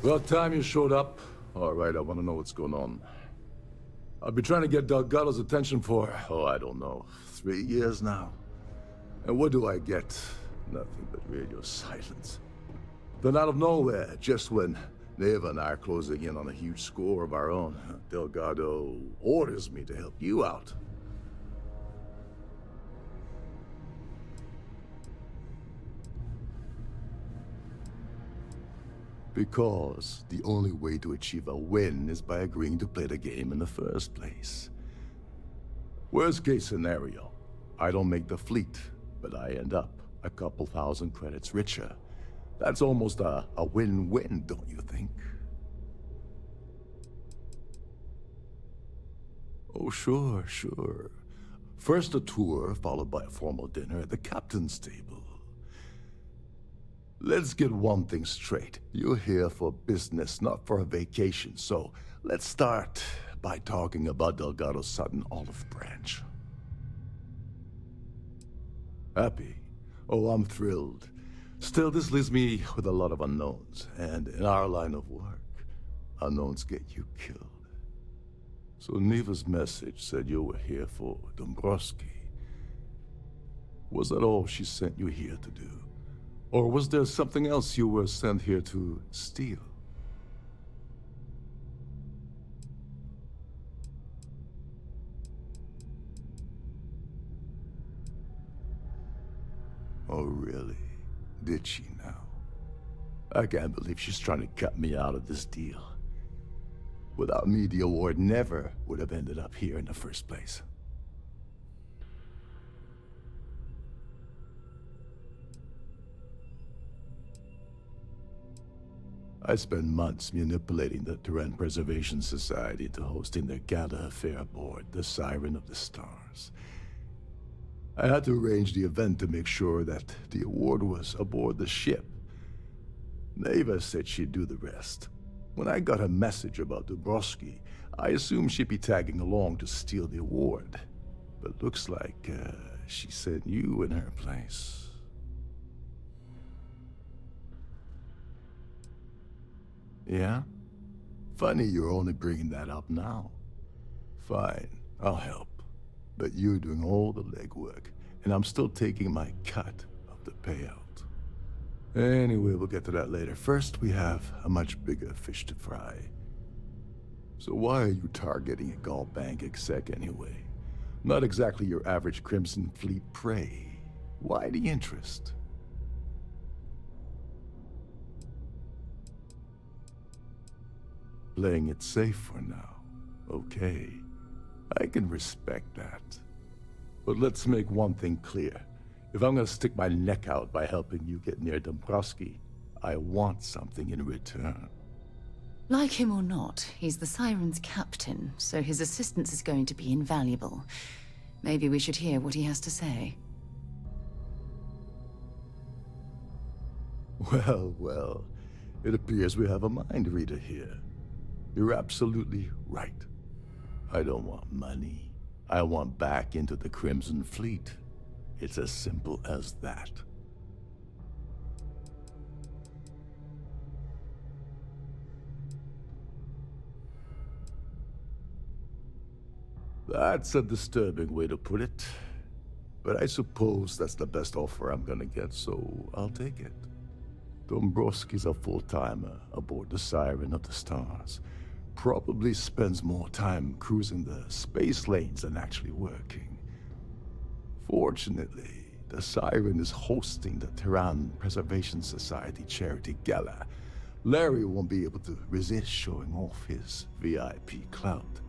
About time you showed up. All right, I want to know what's going on. I've been trying to get Delgado's attention for, I don't know, 3 years now. And what do I get? Nothing but radio silence. Then out of nowhere, just when Neva and I are closing in on a huge score of our own, Delgado orders me to help you out. Because the only way to achieve a win is by agreeing to play the game in the first place. Worst case scenario, I don't make the fleet, but I end up a couple thousand credits richer. That's almost a win-win, don't you think? Oh, sure. First a tour, followed by a formal dinner at the captain's table. Let's get one thing straight. You're here for business, not for a vacation, so let's start by talking about Delgado's sudden olive branch. Happy? Oh, I'm thrilled. Still, this leaves me with a lot of unknowns, and in our line of work, unknowns get you killed. So Neva's message said you were here for Dombrowski. Was that all she sent you here to do? Or was there something else you were sent here to steal? Oh, really? Did she now? I can't believe she's trying to cut me out of this deal. Without me, the award never would have ended up here in the first place. I spent months manipulating the Terran Preservation Society into hosting their gala affair aboard the Siren of the Stars. I had to arrange the event to make sure that the award was aboard the ship. Neva said she'd do the rest. When I got a message about Dubrovsky, I assumed she'd be tagging along to steal the award. But looks like she sent you in her place. Yeah? Funny you're only bringing that up now. Fine, I'll help. But you're doing all the legwork, and I'm still taking my cut of the payout. Anyway, we'll get to that later. First, we have a much bigger fish to fry. So why are you targeting a Gall Bank exec anyway? Not exactly your average Crimson Fleet prey. Why the interest? Playing it safe for now. Okay. I can respect that. But let's make one thing clear. If I'm gonna stick my neck out by helping you get near Dombrowski, I want something in return. Like him or not, he's the Siren's captain, so his assistance is going to be invaluable. Maybe we should hear what he has to say. Well, it appears we have a mind reader here. You're absolutely right. I don't want money. I want back into the Crimson Fleet. It's as simple as that. That's a disturbing way to put it. But I suppose that's the best offer I'm gonna get, so I'll take it. Dombrowski's a full-timer aboard the Siren of the Stars. Probably spends more time cruising the space lanes than actually working. Fortunately, the Siren is hosting the Terran Preservation Society charity gala. Larry won't be able to resist showing off his VIP clout.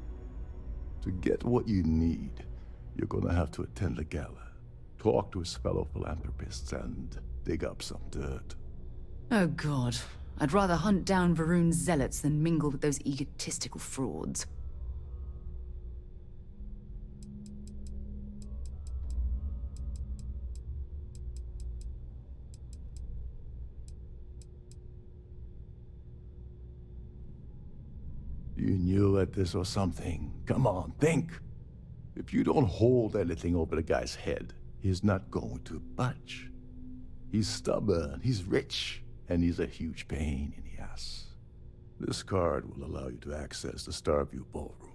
To get what you need, you're gonna have to attend the gala, talk to his fellow philanthropists, and dig up some dirt. Oh god. I'd rather hunt down Varun's zealots than mingle with those egotistical frauds. You knew at this or something. Come on, think. If you don't hold anything over the guy's head, he's not going to budge. He's stubborn, he's rich, and he's a huge pain in the ass. This card will allow you to access the Starfield ballroom.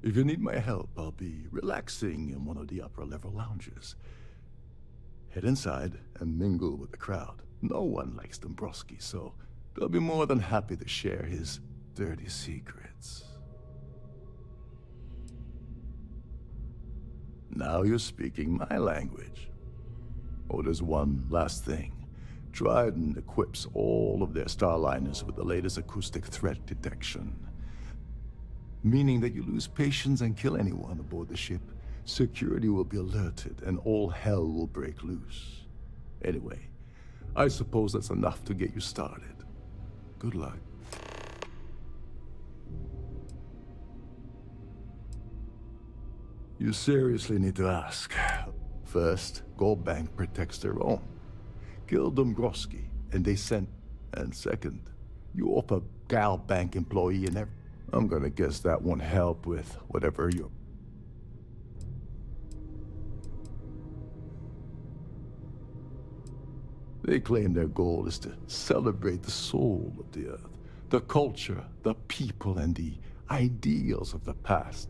If you need my help, I'll be relaxing in one of the upper-level lounges. Head inside and mingle with the crowd. No one likes Dombrowski, so they'll be more than happy to share his dirty secrets. Now you're speaking my language. Oh, there's one last thing. Trident equips all of their starliners with the latest acoustic threat detection. Meaning that you lose patience and kill anyone aboard the ship, security will be alerted and all hell will break loose. Anyway, I suppose that's enough to get you started. Good luck. You seriously need to ask. First, Gold Bank protects their own. Kill Dombrowski, and they sent. And second, you offer Gal Bank employee and everything. I'm gonna guess that won't help with whatever you're... They claim their goal is to celebrate the soul of the Earth, the culture, the people, and the ideals of the past.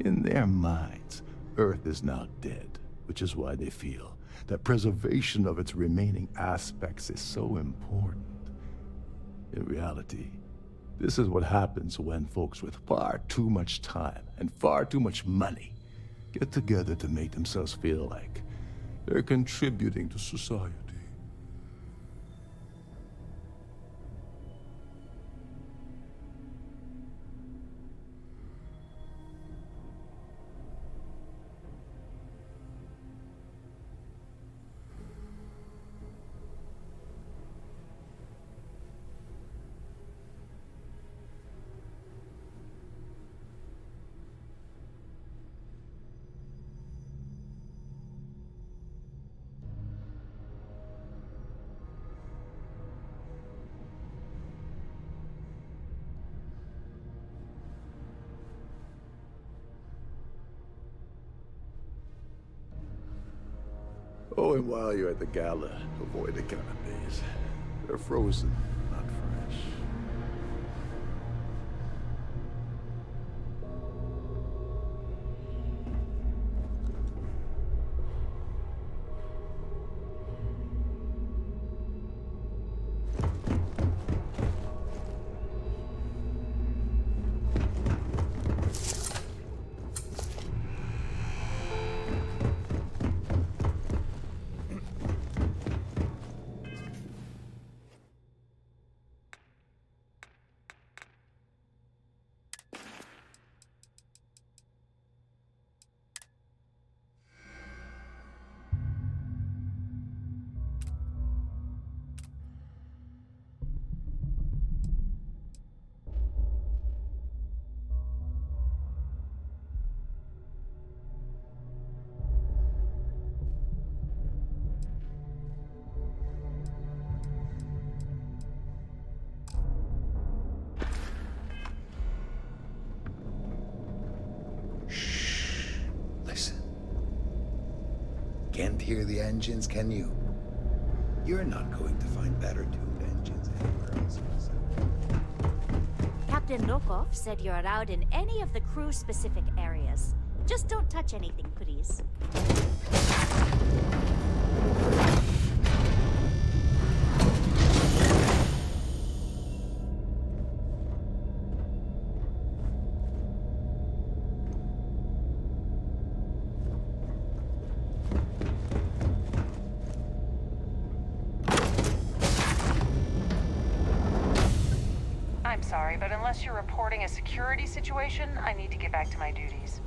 In their minds, Earth is now dead, which is why they feel that preservation of its remaining aspects is so important. In reality, this is what happens when folks with far too much time and far too much money get together to make themselves feel like they're contributing to society. Oh, and while you're at the gala, avoid the canapes. They're frozen, not fresh. Can't hear the engines, can you? You're not going to find better tuned engines anywhere else. Captain Rokov said you're allowed in any of the crew-specific areas. Just don't touch anything, please. I'm sorry, but unless you're reporting a security situation, I need to get back to my duties.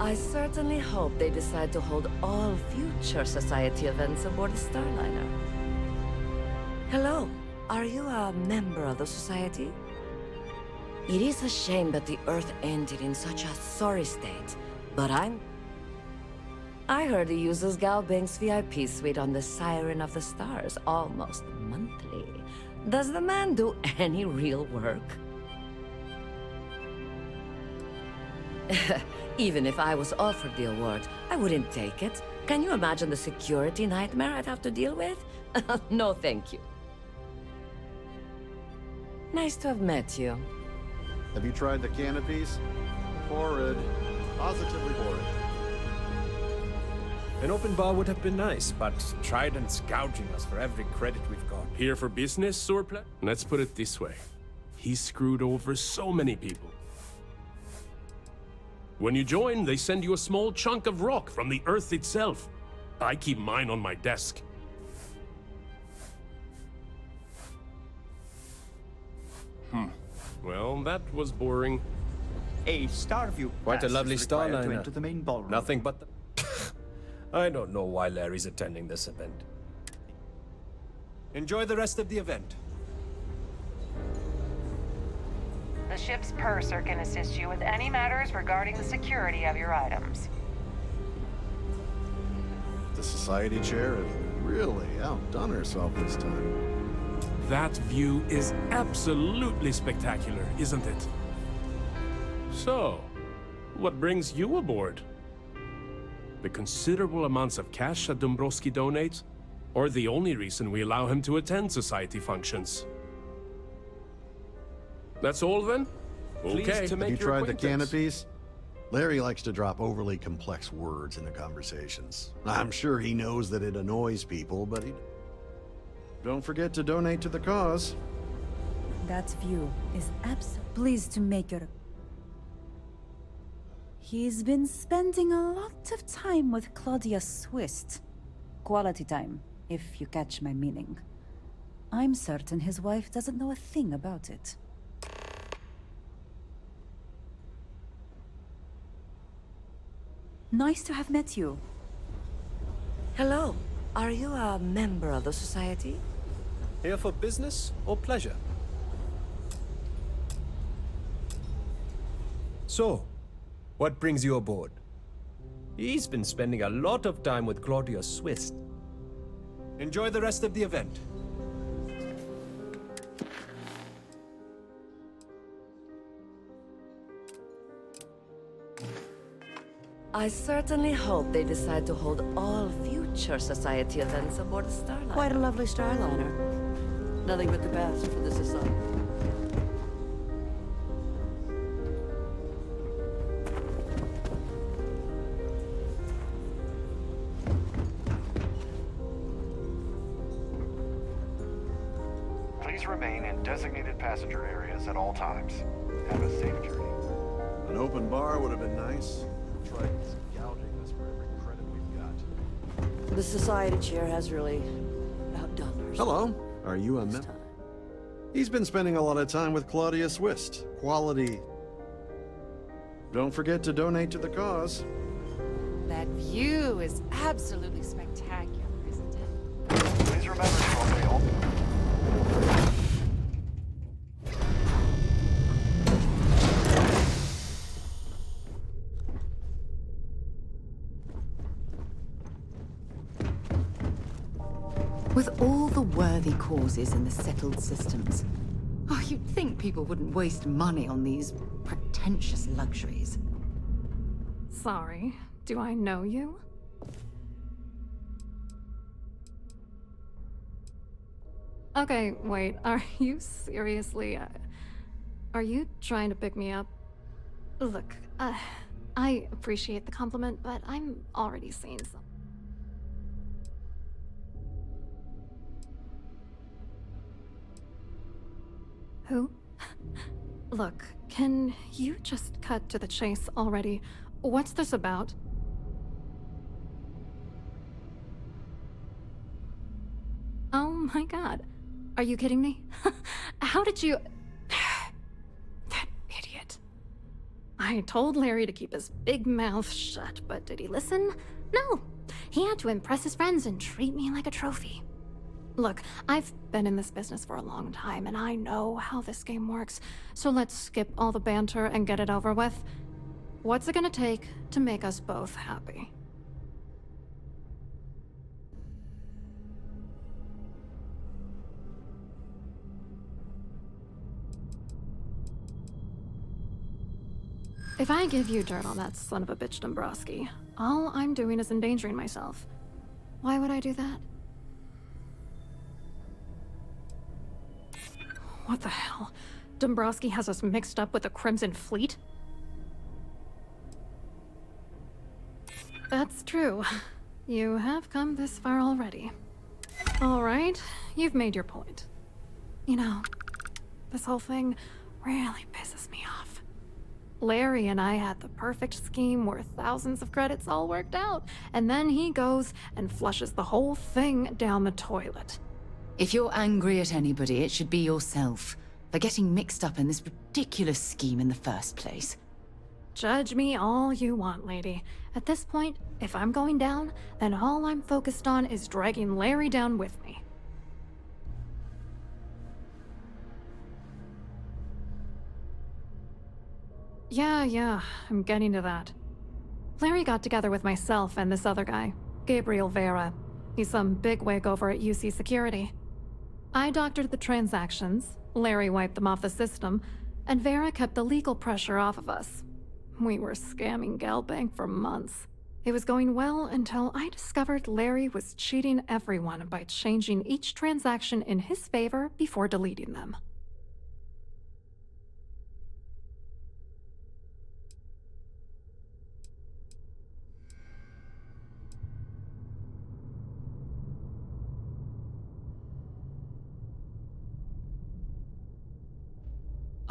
I certainly hope they decide to hold all future society events aboard the Starliner. Hello, are you a member of the society? It is a shame that the Earth ended in such a sorry state, but I heard he uses Galbank's VIP suite on the Siren of the Stars almost monthly. Does the man do any real work? Even if I was offered the award, I wouldn't take it. Can you imagine the security nightmare I'd have to deal with? No, thank you. Nice to have met you. Have you tried the canopies? Horrid. Positively horrid. An open bar would have been nice, but Trident's gouging us for every credit we've got. Here for business, Surpla? Let's put it this way. He screwed over so many people. When you join, they send you a small chunk of rock from the Earth itself. I keep mine on my desk. Well, that was boring. A Starfield Quite a pass lovely is required to Starliner. enter the main ballroom. Nothing but the... I don't know why Larry's attending this event. Enjoy the rest of the event. The ship's purser can assist you with any matters regarding the security of your items. The society chair has really outdone herself this time. That view is absolutely spectacular, isn't it? So, what brings you aboard? The considerable amounts of cash that Dombrowski donates, or the only reason we allow him to attend society functions? That's all then? Okay. Pleased to Have make you your tried the acquaintance. canopies? Larry likes to drop overly complex words into conversations. I'm sure he knows that it annoys people, but he... Don't forget to donate to the cause. That view is pleased to make your... He's been spending a lot of time with Claudia Swist. Quality time, if you catch my meaning. I'm certain his wife doesn't know a thing about it. Nice to have met you. Hello. Are you a member of the society? Here for business or pleasure? So, what brings you aboard? He's been spending a lot of time with Claudia Swist. Enjoy the rest of the event. I certainly hope they decide to hold all future society events aboard the Starliner. Quite a lovely Starliner. Nothing but the best for the society. Please remain in designated passenger areas at all times. Have a safe journey. An open bar would have been nice. Trident's gouging us for every credit we've got. The society chair has really outdone herself. Hello. Are you a this member? time. He's been spending a lot of time with Claudia Swist. Quality. Don't forget to donate to the cause. That view is absolutely spectacular, isn't it? Please remember to obey all... With all the worthy causes in the settled systems, oh, you'd think people wouldn't waste money on these pretentious luxuries. Sorry, do I know you? Okay, wait, are you seriously... are you trying to pick me up? Look, I appreciate the compliment, but I'm already seeing some. Who? Look, can you just cut to the chase already? What's this about? Oh my god. Are you kidding me? How did you... That idiot. I told Larry to keep his big mouth shut, but did he listen? No. He had to impress his friends and treat me like a trophy. Look, I've been in this business for a long time, and I know how this game works, so let's skip all the banter and get it over with. What's it gonna take to make us both happy? If I give you dirt on that son of a bitch Dombrowski, all I'm doing is endangering myself. Why would I do that? What the hell? Dombrowski has us mixed up with the Crimson Fleet? That's true. You have come this far already. All right, you've made your point. You know, this whole thing really pisses me off. Larry and I had the perfect scheme worth thousands of credits all worked out, and then he goes and flushes the whole thing down the toilet. If you're angry at anybody, it should be yourself for getting mixed up in this ridiculous scheme in the first place. Judge me all you want, lady. At this point, if I'm going down, then all I'm focused on is dragging Larry down with me. Yeah, I'm getting to that. Larry got together with myself and this other guy, Gabriel Vera. He's some bigwig over at UC Security. I doctored the transactions, Larry wiped them off the system, and Vera kept the legal pressure off of us. We were scamming Galbank for months. It was going well until I discovered Larry was cheating everyone by changing each transaction in his favor before deleting them.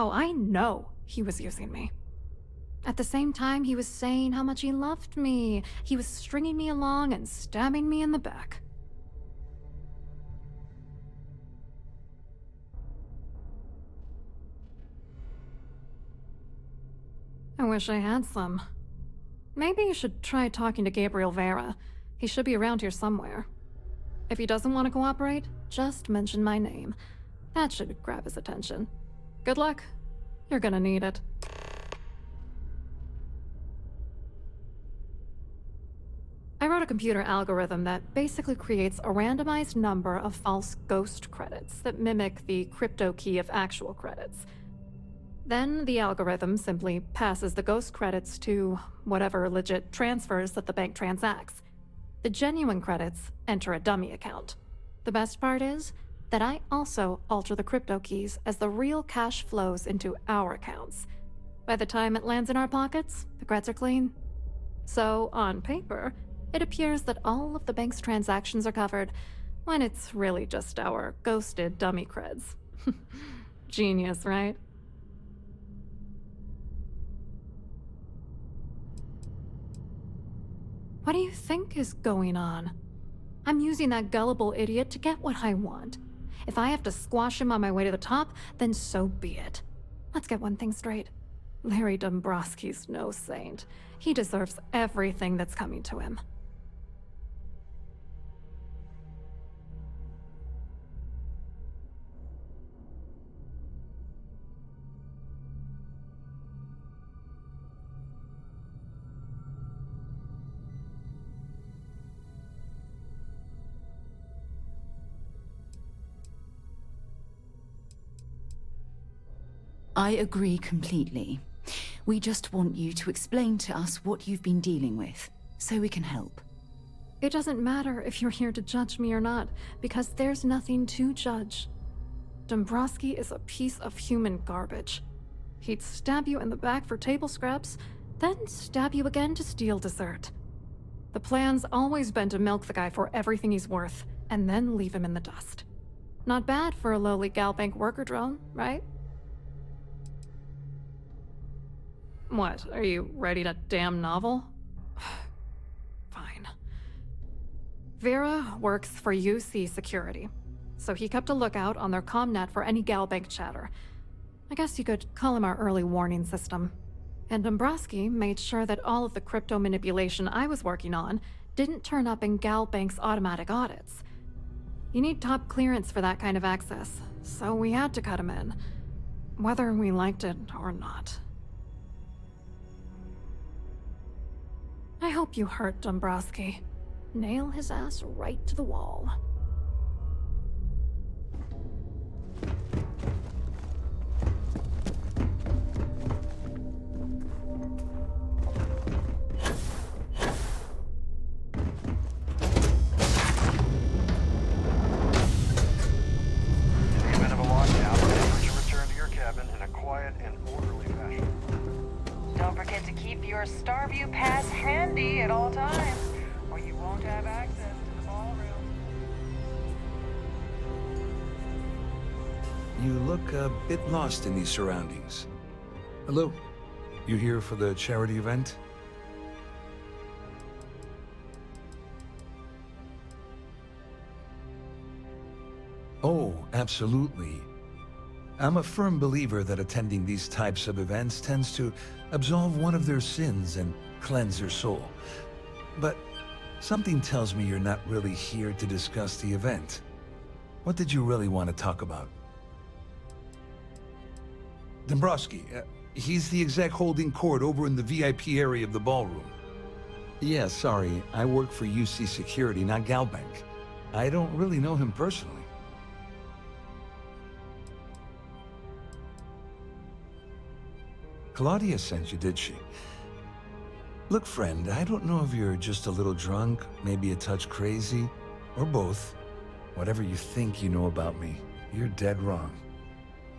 Oh, I know he was using me. At the same time, he was saying how much he loved me. He was stringing me along and stabbing me in the back. I wish I had some. Maybe you should try talking to Gabriel Vera. He should be around here somewhere. If he doesn't want to cooperate, just mention my name. That should grab his attention. Good luck. You're gonna need it. I wrote a computer algorithm that basically creates a randomized number of false ghost credits that mimic the crypto key of actual credits. Then the algorithm simply passes the ghost credits to whatever legit transfers that the bank transacts. The genuine credits enter a dummy account. The best part is that I also alter the crypto keys as the real cash flows into our accounts. By the time it lands in our pockets, the creds are clean. So, on paper, it appears that all of the bank's transactions are covered, when it's really just our ghosted dummy creds. Genius, right? What do you think is going on? I'm using that gullible idiot to get what I want. If I have to squash him on my way to the top, then so be it. Let's get one thing straight. Larry Dombrowski's no saint. He deserves everything that's coming to him. I agree completely. We just want you to explain to us what you've been dealing with, so we can help. It doesn't matter if you're here to judge me or not, because there's nothing to judge. Dombrowski is a piece of human garbage. He'd stab you in the back for table scraps, then stab you again to steal dessert. The plan's always been to milk the guy for everything he's worth, and then leave him in the dust. Not bad for a lowly Galbank worker drone, right? What, are you writing a damn novel? Fine. Vera works for UC Security, so he kept a lookout on their commnet for any Galbank chatter. I guess you could call him our early warning system. And Dombrowski made sure that all of the crypto manipulation I was working on didn't turn up in Galbank's automatic audits. You need top clearance for that kind of access, so we had to cut him in, whether we liked it or not. I hope you hurt Dombrowski. Nail his ass right to the wall. You look a bit lost in these surroundings. Hello? You here for the charity event? Oh, absolutely. I'm a firm believer that attending these types of events tends to absolve one of their sins and cleanse their soul. But something tells me you're not really here to discuss the event. What did you really want to talk about? Dombrowski, he's the exec holding court over in the VIP area of the ballroom. Yeah, sorry, I work for UC Security, not Galbank. I don't really know him personally. Claudia sent you, did she? Look, friend, I don't know if you're just a little drunk, maybe a touch crazy, or both. Whatever you think you know about me, you're dead wrong.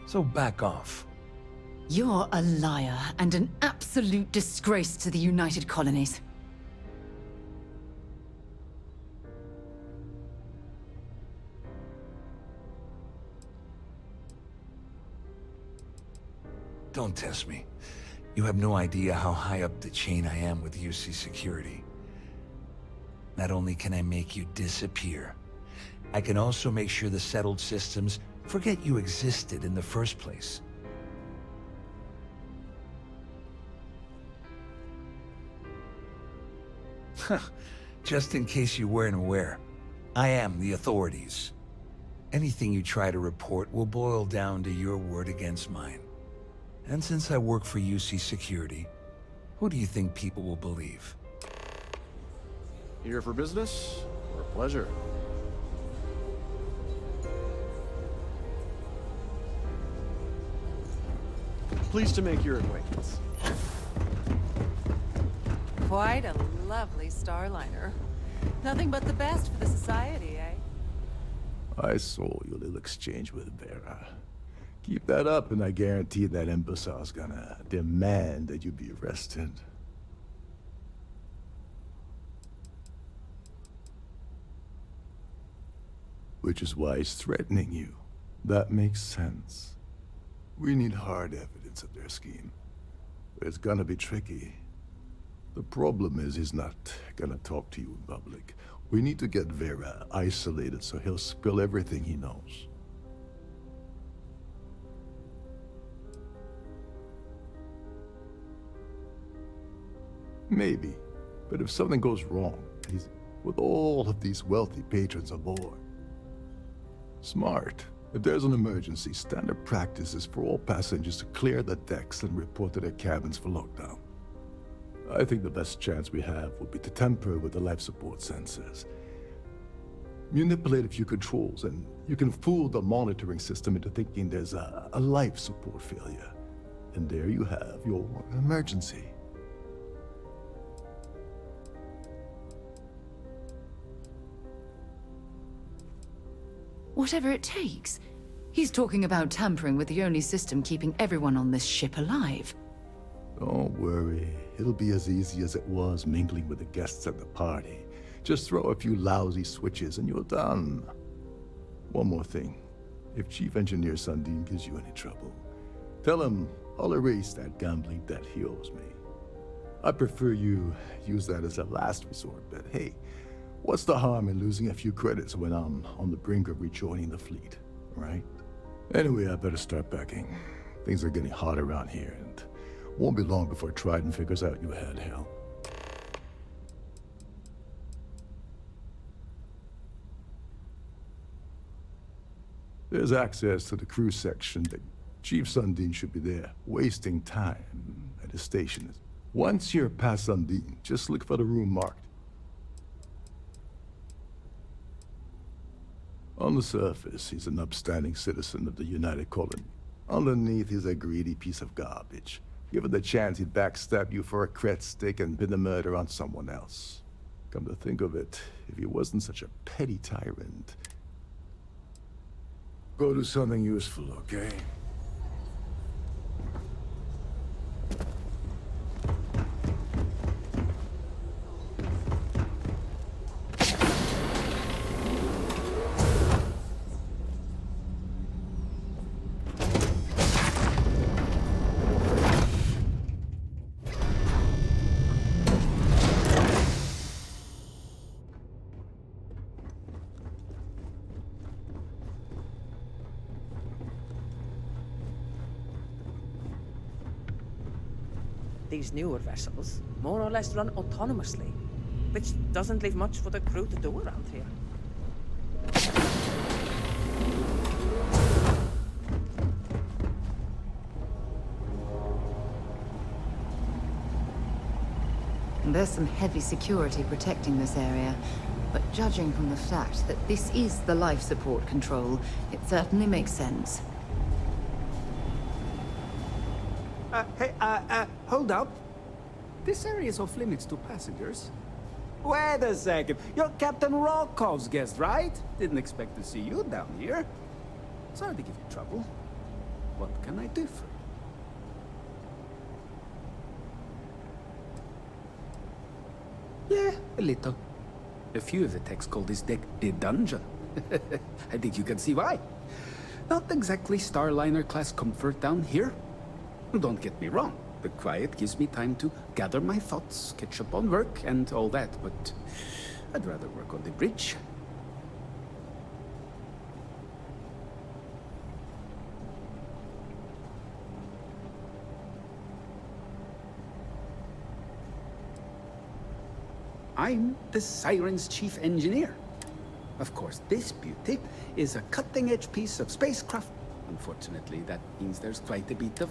So back off. You're a liar and an absolute disgrace to the United Colonies. Don't test me. You have no idea how high up the chain I am with UC Security. Not only can I make you disappear, I can also make sure the settled systems forget you existed in the first place. Just in case you weren't aware, I am the authorities. Anything you try to report will boil down to your word against mine. And since I work for UC Security, who do you think people will believe? Here for business or pleasure? Pleased to make your acquaintance. Quite a lovely Starliner. Nothing but the best for the society, eh? I saw your little exchange with Vera. Keep that up, and I guarantee that imbecile's gonna demand that you be arrested. Which is why he's threatening you. That makes sense. We need hard evidence of their scheme. But it's gonna be tricky. The problem is he's not gonna talk to you in public. We need to get Vera isolated so he'll spill everything he knows. Maybe, but if something goes wrong, he's with all of these wealthy patrons aboard. Smart. If there's an emergency, standard practice is for all passengers to clear the decks and report to their cabins for lockdown. I think the best chance we have would be to tamper with the life support sensors. Manipulate a few controls, and you can fool the monitoring system into thinking there's a life support failure. And there you have your emergency. Whatever it takes. He's talking about tampering with the only system keeping everyone on this ship alive. Don't worry. It'll be as easy as it was mingling with the guests at the party. Just throw a few lousy switches and you're done. One more thing. If Chief Engineer Sundin gives you any trouble, tell him I'll erase that gambling debt he owes me. I prefer you use that as a last resort, but hey, what's the harm in losing a few credits when I'm on the brink of rejoining the fleet, right? Anyway, I better start packing. Things are getting hot around here, and won't be long before Trident figures out you had hell. There's access to the crew section, but Chief Sundin should be there, wasting time at his station. Once you're past Sundin, just look for the room marked. On the surface, he's an upstanding citizen of the United Colony. Underneath, he's a greedy piece of garbage. Given the chance, he'd backstab you for a cred stick and pin the murder on someone else. Come to think of it, if he wasn't such a petty tyrant... Go do something useful, okay? These newer vessels more or less run autonomously, which doesn't leave much for the crew to do around here. There's some heavy security protecting this area, but judging from the fact that this is the life support control, it certainly makes sense. Hey, hold up. This area is off limits to passengers. Wait a second. You're Captain Rokov's guest, right? Didn't expect to see you down here. Sorry to give you trouble. What can I do for you? Yeah, a little. A few of the techs call this deck the dungeon. I think you can see why. Not exactly Starliner-class comfort down here. Don't get me wrong. The quiet gives me time to gather my thoughts, catch up on work, and all that, but I'd rather work on the bridge. I'm the Siren's chief engineer. Of course, this beauty is a cutting-edge piece of spacecraft. Unfortunately, that means there's quite a bit of...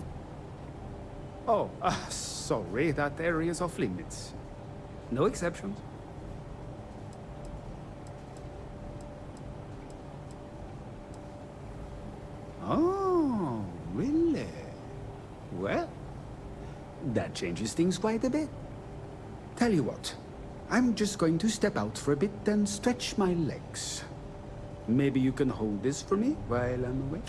Oh, sorry, that area's off limits. No exceptions. Oh, really? Well, that changes things quite a bit. Tell you what. I'm just going to step out for a bit and stretch my legs. Maybe you can hold this for me while I'm away?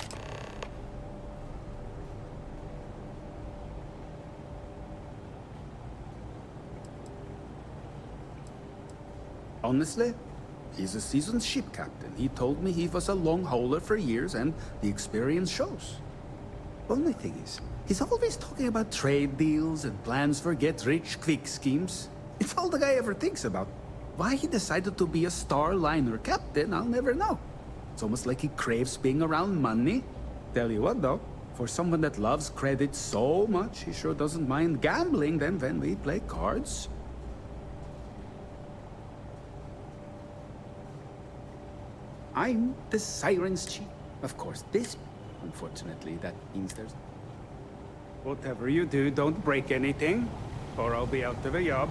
Honestly, he's a seasoned ship captain. He told me he was a long hauler for years, and the experience shows. Only thing is, he's always talking about trade deals and plans for get-rich-quick schemes. It's all the guy ever thinks about. Why he decided to be a Starliner captain, I'll never know. It's almost like he craves being around money. Tell you what, though, for someone that loves credit so much, he sure doesn't mind gambling then when we play cards. I'm the Siren's chief. Of course, this... Unfortunately, that means there's... Whatever you do, don't break anything, or I'll be out of a job.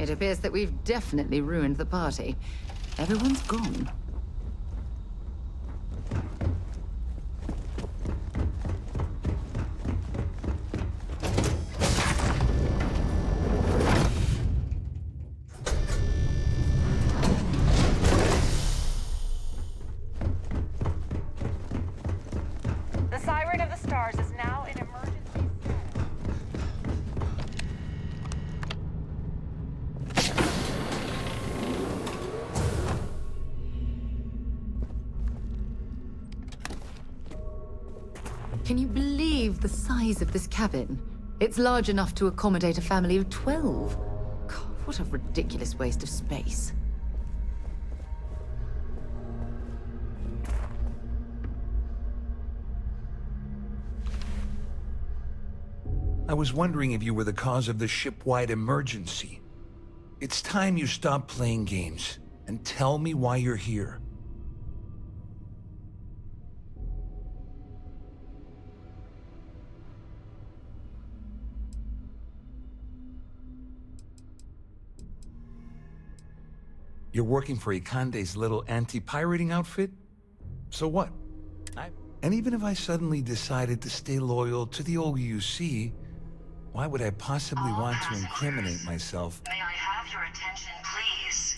It appears that we've definitely ruined the party. Everyone's gone. The Siren of the Stars is now in emergency. Can you believe the size of this cabin? It's large enough to accommodate a family of 12. God, what a ridiculous waste of space. I was wondering if you were the cause of the ship-wide emergency. It's time you stop playing games and tell me why you're here. You're working for Ikande's little anti-pirating outfit? So what? And even if I suddenly decided to stay loyal to the old UC, why would I possibly want to incriminate myself? May I have your attention, please?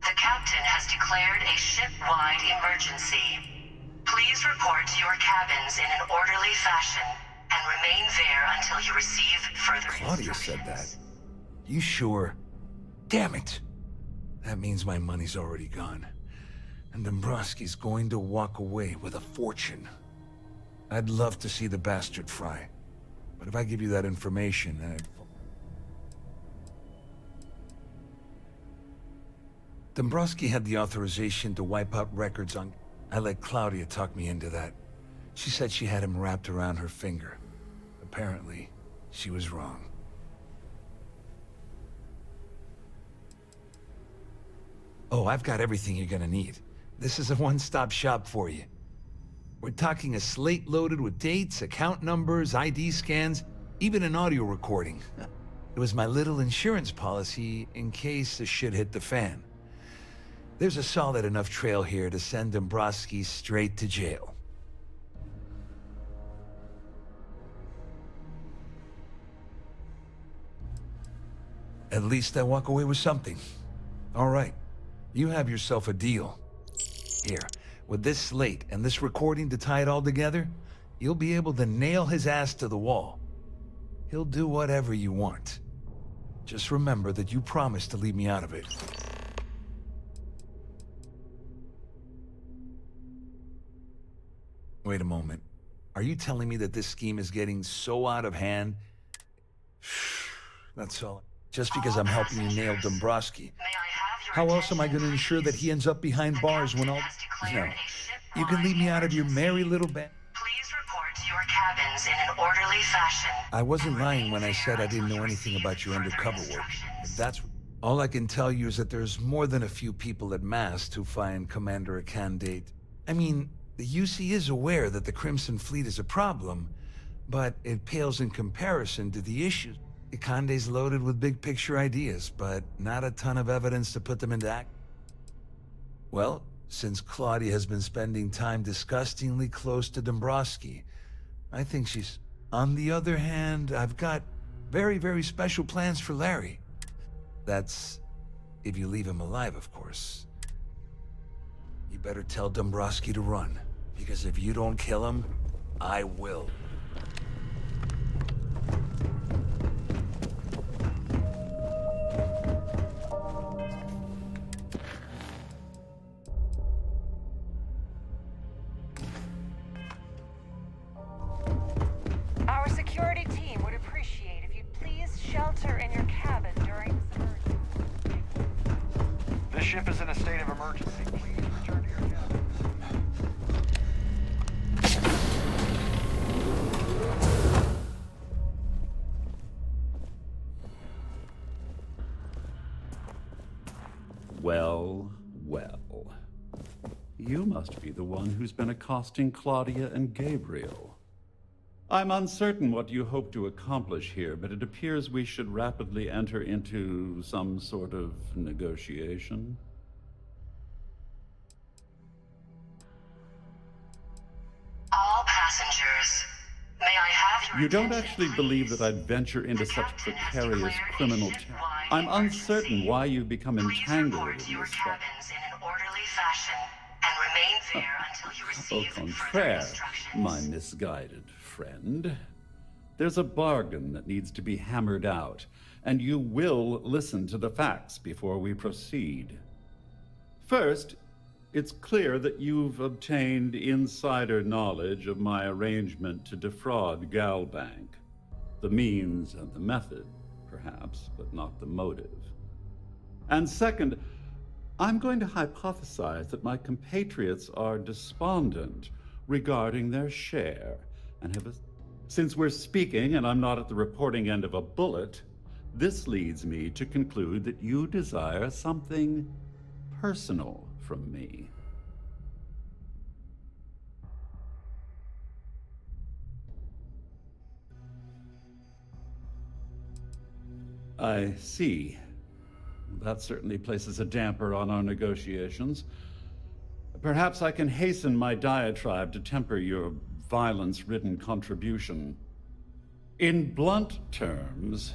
The captain has declared a ship-wide emergency. Please report to your cabins in an orderly fashion and remain there until you receive further Claudia said that. You sure? Damn it! That means my money's already gone. And Dombrowski's going to walk away with a fortune. I'd love to see the bastard fry. But if I give you that information, Dombrowski had the authorization to wipe out records on... I let Claudia talk me into that. She said she had him wrapped around her finger. Apparently, she was wrong. Oh, I've got everything you're gonna need. This is a one-stop shop for you. We're talking a slate loaded with dates, account numbers, ID scans, even an audio recording. It was my little insurance policy in case the shit hit the fan. There's a solid enough trail here to send Dombrowski straight to jail. At least I walk away with something. All right, you have yourself a deal. Here, with this slate and this recording to tie it all together, you'll be able to nail his ass to the wall. He'll do whatever you want. Just remember that you promised to leave me out of it. Wait a moment. Are you telling me that this scheme is getting so out of hand? That's all. Just because I'm helping you nail Dombrowski. How else am I going to ensure that he ends up behind bars when all... No. You can leave me out of your merry little band. Please report to your cabins in an orderly fashion. I wasn't lying when I said I didn't know anything about your undercover work. If that's... All I can tell you is that there's more than a few people at Mast who find Commander Akande. I mean, the UC is aware that the Crimson Fleet is a problem, but it pales in comparison to the issues. Akande's loaded with big-picture ideas, but not a ton of evidence to put them into act. Well, since Claudia has been spending time disgustingly close to Dombrowski, I think she's... On the other hand, I've got very, very special plans for Larry. That's if you leave him alive, of course. You better tell Dombrowski to run, because if you don't kill him, I will. Our security team would appreciate if you'd please shelter in your cabin during this emergency. This ship is in a state of emergency. Please return to your cabin. Well, well. You must be the one who's been accosting Claudia and Gabriel. I'm uncertain what you hope to accomplish here, but it appears we should rapidly enter into some sort of negotiation. All passengers, may I have your You don't actually believe that I'd venture into such precarious criminal territory. I'm uncertain why you've become entangled in this stuff. in an orderly fashion and remain there until you Au receive further contraire, instructions. my misguided friend. There's a bargain that needs to be hammered out, and you will listen to the facts before we proceed. First, it's clear that you've obtained insider knowledge of my arrangement to defraud Galbank. The means and the method, perhaps, but not the motive. And second, I'm going to hypothesize that my compatriots are despondent regarding their share and have Since we're speaking and I'm not at the reporting end of a bullet, this leads me to conclude that you desire something personal from me. I see. That certainly places a damper on our negotiations. Perhaps I can hasten my diatribe to temper your violence-ridden contribution. In blunt terms,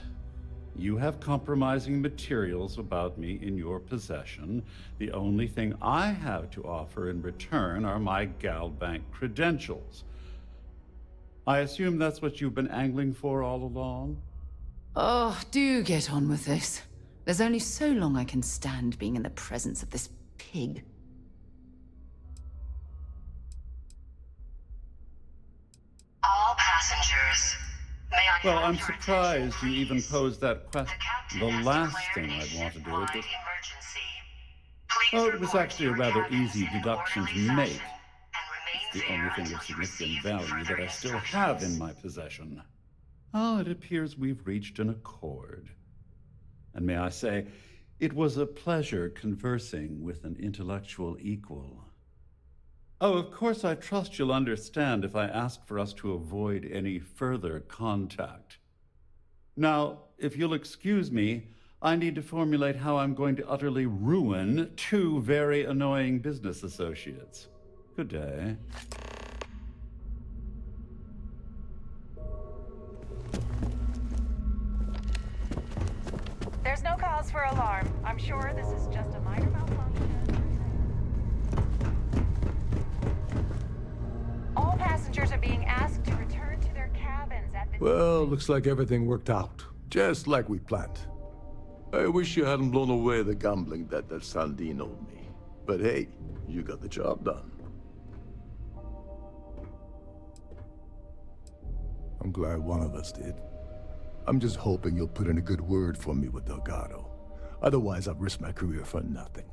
you have compromising materials about me in your possession. The only thing I have to offer in return are my Galbank credentials. I assume that's what you've been angling for all along? Oh, do get on with this. There's only so long I can stand being in the presence of this pig. All passengers, may I Well, have I'm your surprised attention, you even please? posed that question. The has last declared thing a I'd want to do ship-wide is... emergency. Please Oh, it was report actually a your rather cabins easy in an deduction to orderly make. fashion and It's the remain only there thing until of you significant receive value that further I still have instructions. in my possession. Oh, it appears we've reached an accord. And may I say, it was a pleasure conversing with an intellectual equal. Oh, of course, I trust you'll understand if I ask for us to avoid any further contact. Now, if you'll excuse me, I need to formulate how I'm going to utterly ruin two very annoying business associates. Good day. There's no cause for alarm. I'm sure this is just a minor malfunction. All passengers are being asked to return to their cabins at the... Well, looks like everything worked out, just like we planned. I wish you hadn't blown away the gambling debt that Sandine owed me. But hey, you got the job done. I'm glad one of us did. I'm just hoping you'll put in a good word for me with Delgado. Otherwise, I've risked my career for nothing.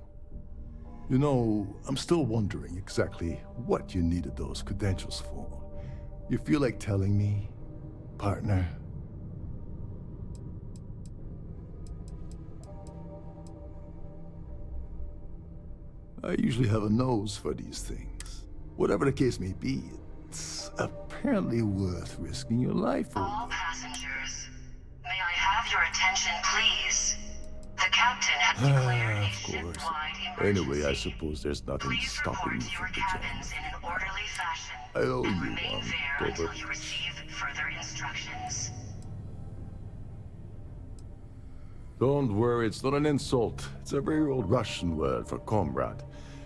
You know, I'm still wondering exactly what you needed those credentials for. You feel like telling me, partner? I usually have a nose for these things. Whatever the case may be, it's apparently worth risking your life over. All passengers, may I have your attention, please? The captain has declared a ship-wide emergency. Anyway, I suppose there's nothing Please stopping report me to your from the cabins in an orderly fashion I owe and you remain one, there until Gilbert. you receive further instructions. Don't worry, it's not an insult. It's a very old Russian word for comrade.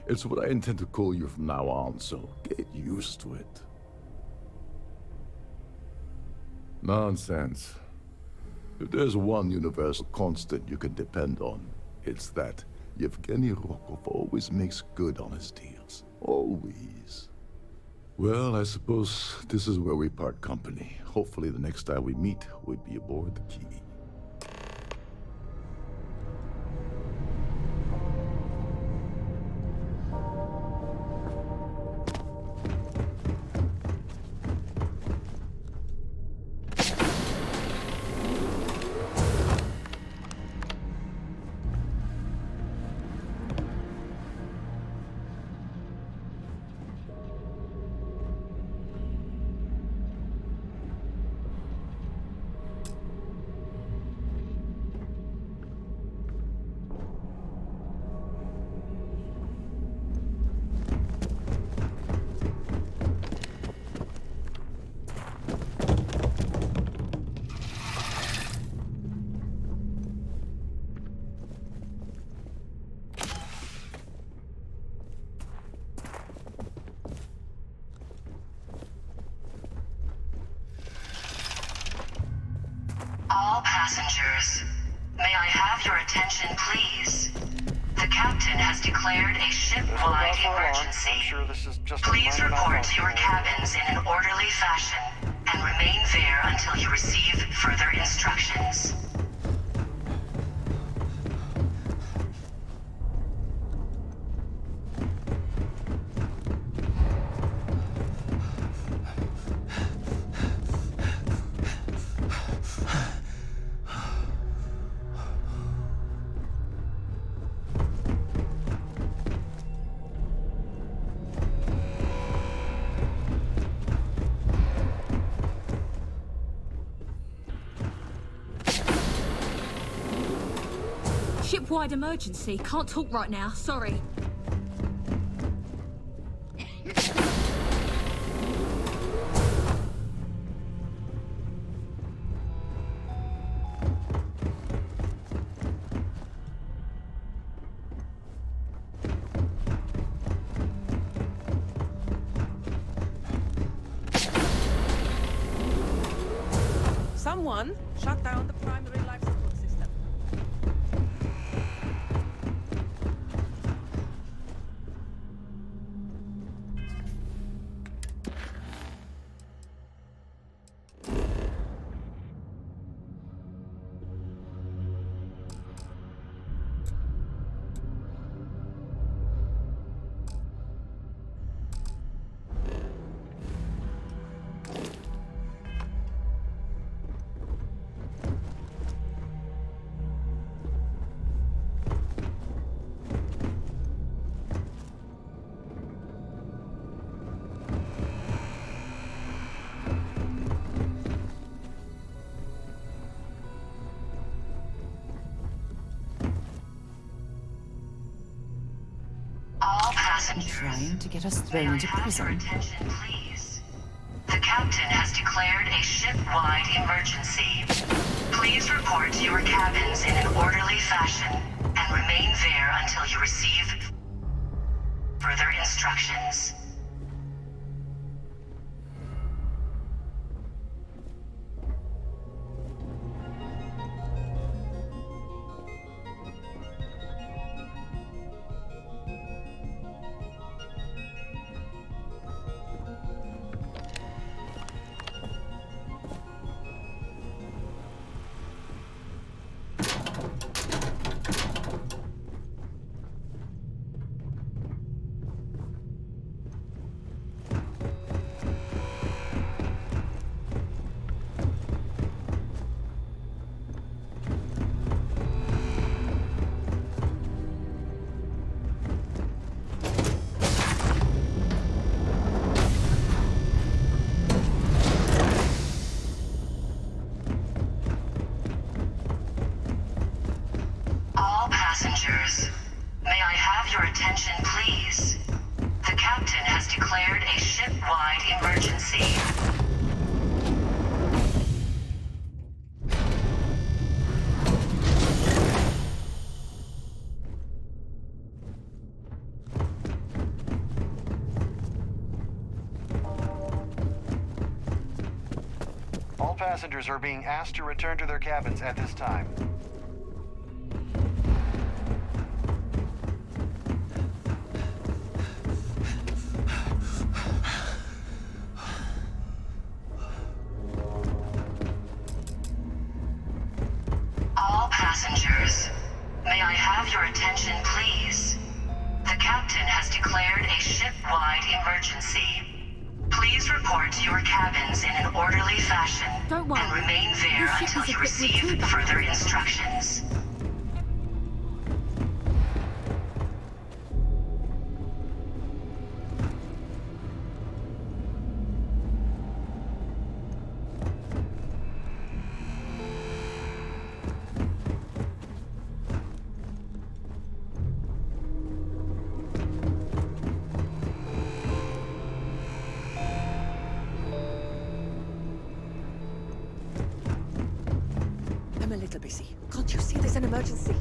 It's what I intend to call you from now on, so get used to it. Nonsense. If there's one universal constant you can depend on, it's that Yevgeny Rokov always makes good on his deals. Always. Well, I suppose this is where we part company. Hopefully the next time we meet, we'll be aboard the Key. All passengers, may I have your attention, please? The captain has declared a ship-wide emergency. I'm sure this is just Please a minor report to malfunction. your cabins in an orderly fashion and remain there until you receive further instructions. Ship-wide emergency. Can't talk right now, sorry. Someone shut down the primary life support system. All passengers, Trying to get us may thrown I into have your prison. attention, please? The captain has declared a ship-wide emergency. Please report to your cabins in an orderly fashion and remain there until you receive further instructions. All passengers, may I have your attention, please? The captain has declared a ship-wide emergency. All passengers are being asked to return to their cabins at this time. All passengers, may I have your attention, please? The captain has declared a ship-wide emergency. Please report to your cabins in an orderly fashion Don't worry. and remain there This ship until is you equipped with receive two further instructions. I'm a little busy. Can't you see there's an emergency?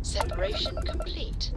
Separation complete.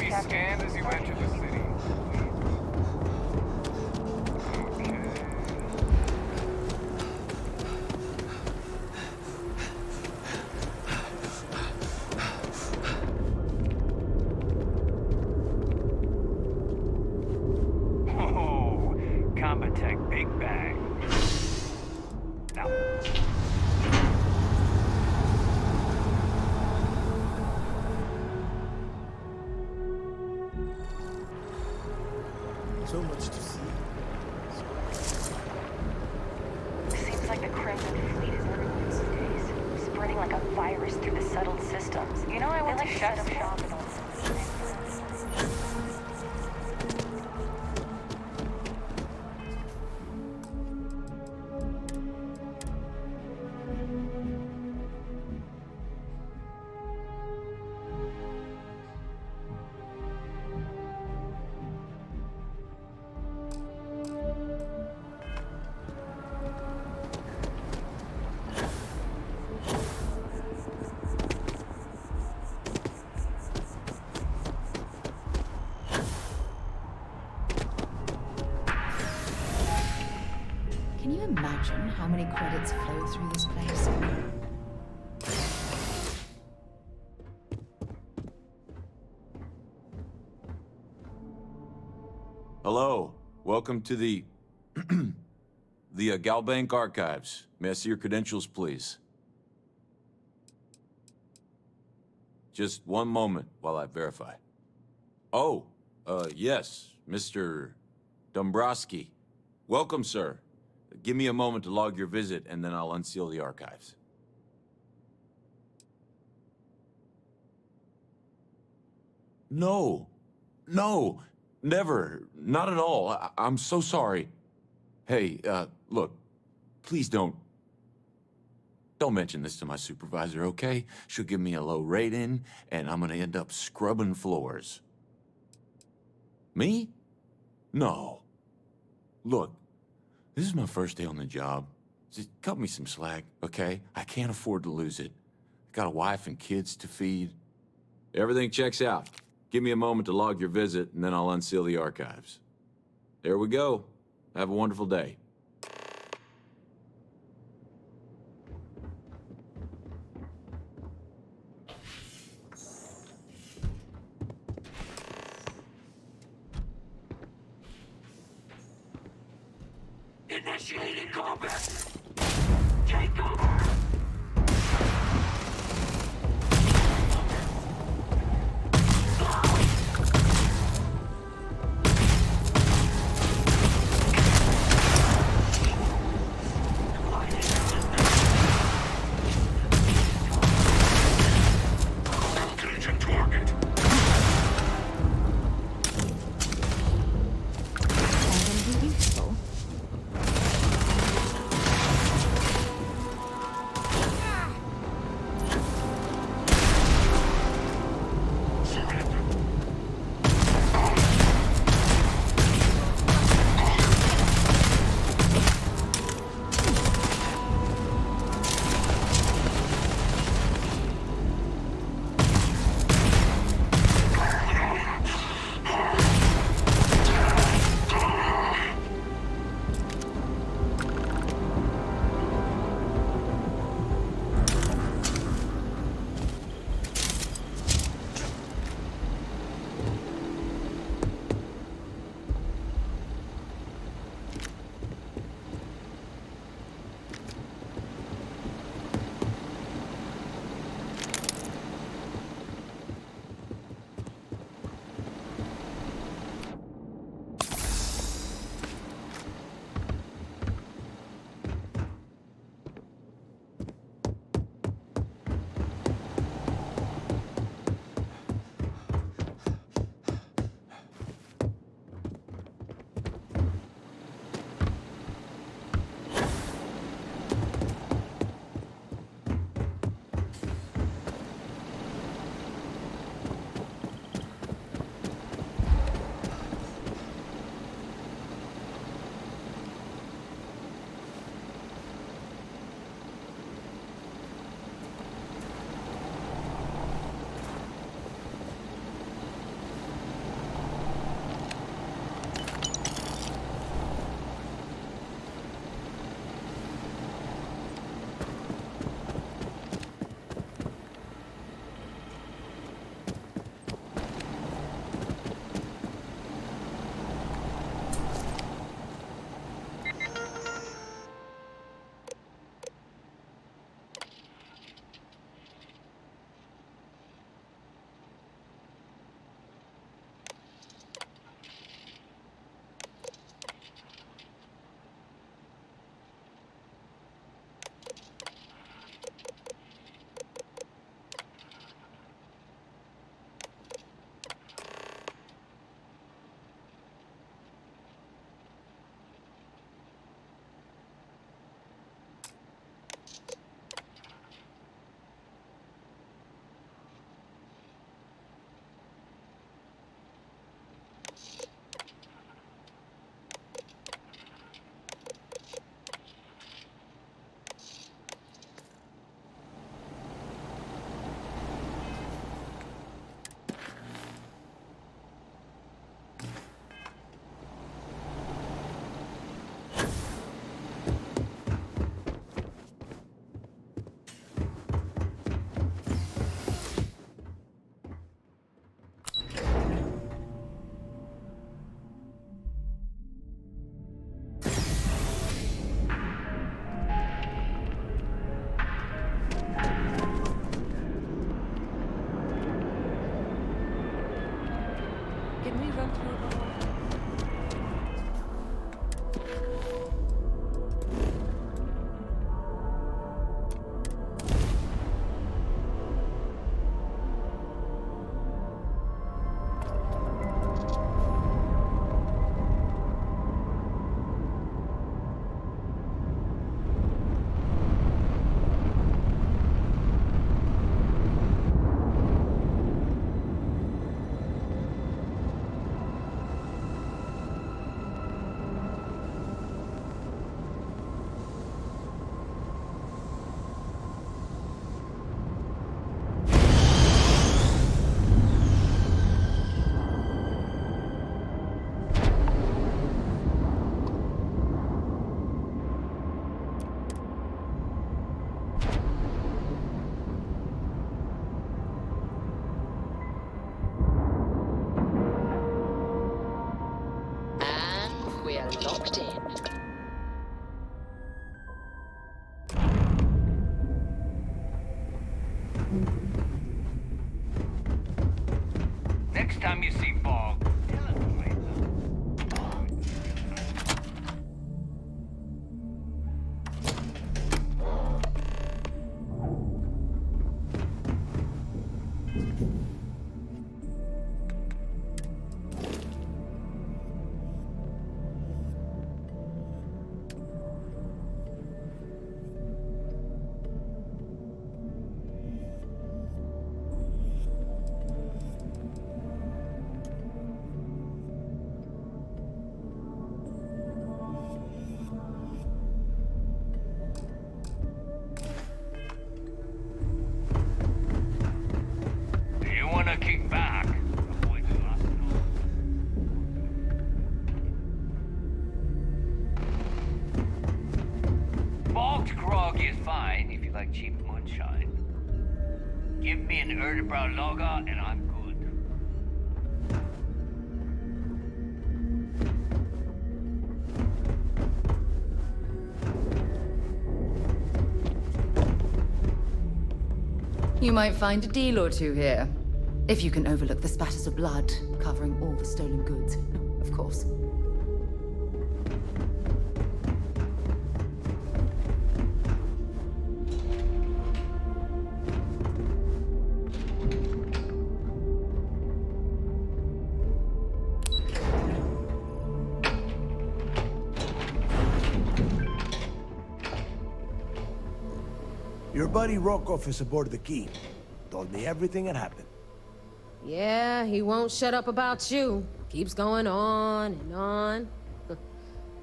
be scanned as you enter the city. Oh, Combat Tech Big Bang. Now. So much to see. Seems like the Crimson Fleet is everywhere these days, spreading like a virus through the settled systems. You know, I want to shut up shop and all. Can you imagine how many credits flow through this place? Hello. Welcome to the Galbank Archives. May I see your credentials, please? Just one moment while I verify. Oh, yes, Mr. Dombrowski. Welcome, sir. Give me a moment to log your visit, and then I'll unseal the archives. No. No. Never. Not at all. I'm so sorry. Hey, look. Please don't mention this to my supervisor, okay? She'll give me a low rating, and I'm gonna end up scrubbing floors. Me? No. Look. This is my first day on the job. Just cut me some slack, okay? I can't afford to lose it. I got a wife and kids to feed. Everything checks out. Give me a moment to log your visit, and then I'll unseal the archives. There we go. Have a wonderful day. Initiating combat. Take over. Can we run through the hall? We're locked in. Next time you see Bog, tell him to wait. You wanna kick back? Avoid the last noise. Bog's grog is fine if you like cheap moonshine. Give me an Erdebrow lager and I'm good. You might find a deal or two here. If you can overlook the spatters of blood covering all the stolen goods, of course. Your buddy Rokov is aboard the Key. Told me everything that happened. Yeah, he won't shut up about you. Keeps going on and on.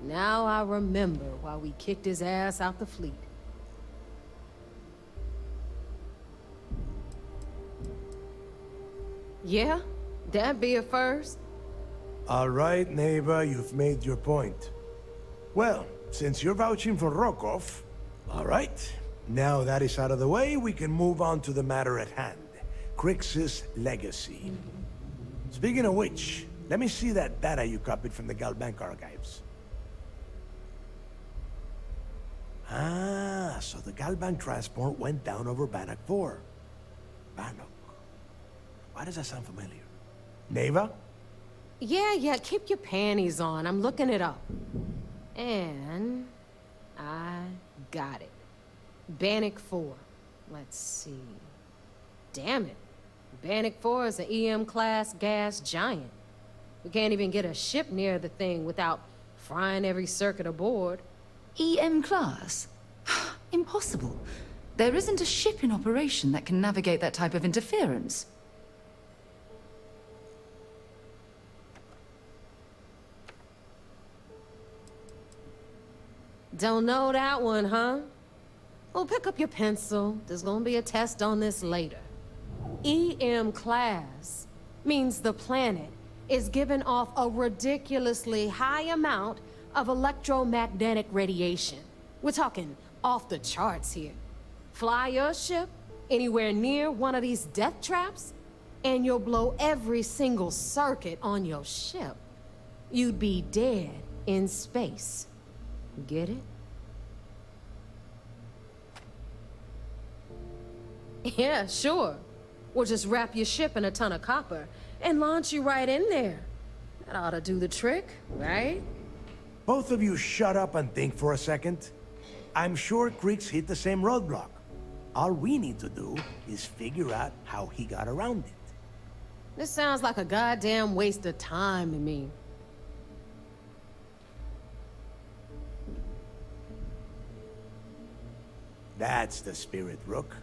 Now I remember why we kicked his ass out the fleet. Yeah, that'd be a first. All right, neighbor, you've made your point. Well, since you're vouching for Rokov, all right. Now that is out of the way, we can move on to the matter at hand. Crix's legacy. Speaking of which, let me see that data you copied from the Galbank archives. Ah, so the Galbank transport went down over Bannock 4. Bannock. Why does that sound familiar? Neva? Yeah, keep your panties on. I'm looking it up. And I got it. Bannock 4. Let's see. Damn it. Bannock 4 is an EM-class gas giant. We can't even get a ship near the thing without frying every circuit aboard. EM class? Impossible. There isn't a ship in operation that can navigate that type of interference. Don't know that one, huh? Well, pick up your pencil. There's gonna be a test on this later. EM class means the planet is giving off a ridiculously high amount of electromagnetic radiation. We're talking off the charts here. Fly your ship anywhere near one of these death traps, and you'll blow every single circuit on your ship. You'd be dead in space. Get it? Yeah, sure. We'll just wrap your ship in a ton of copper and launch you right in there. That ought to do the trick, right? Both of you shut up and think for a second. I'm sure Creeks hit the same roadblock. All we need to do is figure out how he got around it. This sounds like a goddamn waste of time to me. That's the spirit, Rook.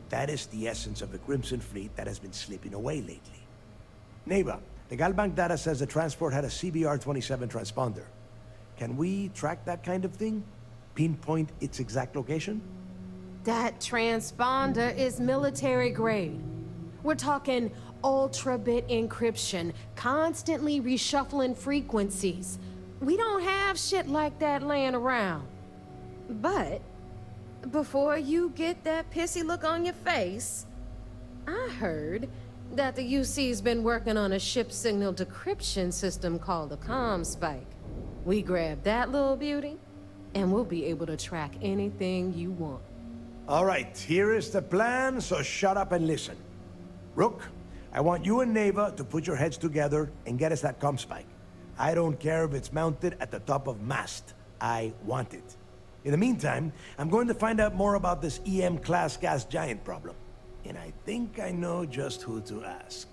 That is the essence of the Crimson Fleet that has been slipping away lately. Neighbor, the Galbank data says the transport had a CBR-27 transponder. Can we track that kind of thing? Pinpoint its exact location? That transponder is military grade. We're talking ultra-bit encryption, constantly reshuffling frequencies. We don't have shit like that laying around. But before you get that pissy look on your face, I heard that the UC's been working on a ship signal decryption system called the ComSpike. We grab that little beauty, and we'll be able to track anything you want. All right, here is the plan, so shut up and listen. Rook, I want you and Neva to put your heads together and get us that ComSpike. I don't care if it's mounted at the top of mast. I want it. In the meantime, I'm going to find out more about this EM-class gas giant problem. And I think I know just who to ask.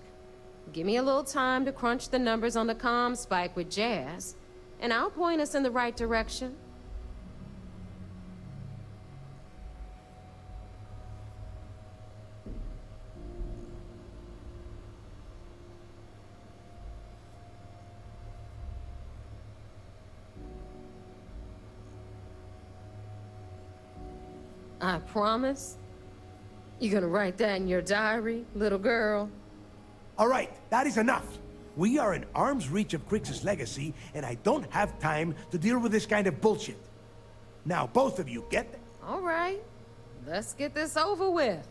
Give me a little time to crunch the numbers on the ComSpike with Jazz, and I'll point us in the right direction. I promise. You gonna write that in your diary, little girl? All right, that is enough. We are in arm's reach of Crix's legacy, and I don't have time to deal with this kind of bullshit. Now, both of you get... All right, let's get this over with.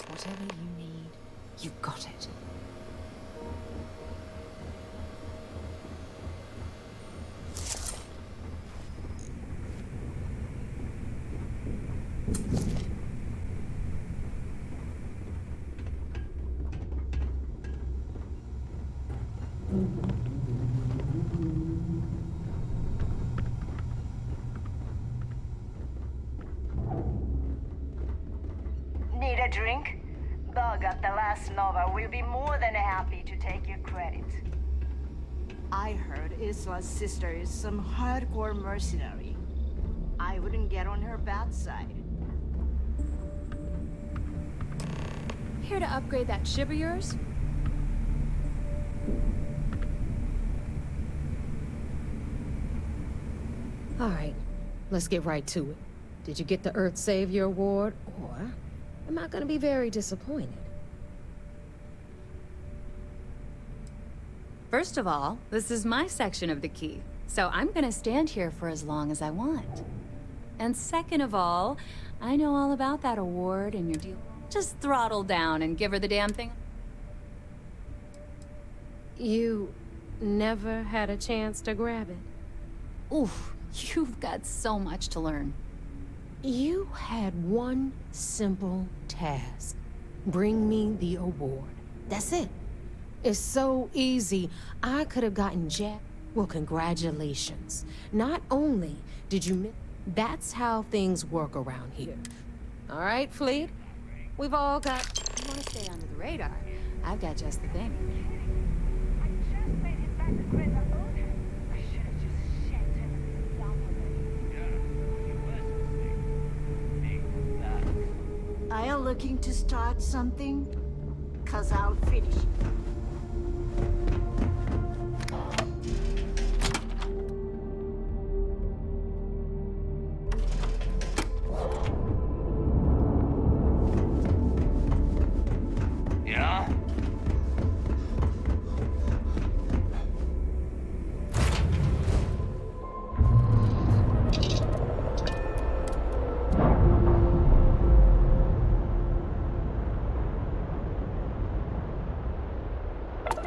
Whatever you need, you got it. Need a drink? Bug at the last Nova will be more than happy to take your credit. I heard Isla's sister is some hardcore mercenary. I wouldn't get on her bad side. Here to upgrade that ship of yours? All right, let's get right to it. Did you get the Earth Savior Award, or am I gonna be very disappointed? First of all, this is my section of the key, so I'm gonna stand here for as long as I want. And second of all, I know all about that award and your deal. Just throttle down and give her the damn thing. You never had a chance to grab it? Oof, you've got so much to learn. You had one simple task. Bring me the award. That's it. It's so easy. I could have gotten Jack. Well, congratulations. Not only did you miss... That's how things work around here. All right, Fleet? We've all got... You want to stay under the radar? I've got just the thing. Are you looking to start something? 'Cause I'll finish it. Yeah?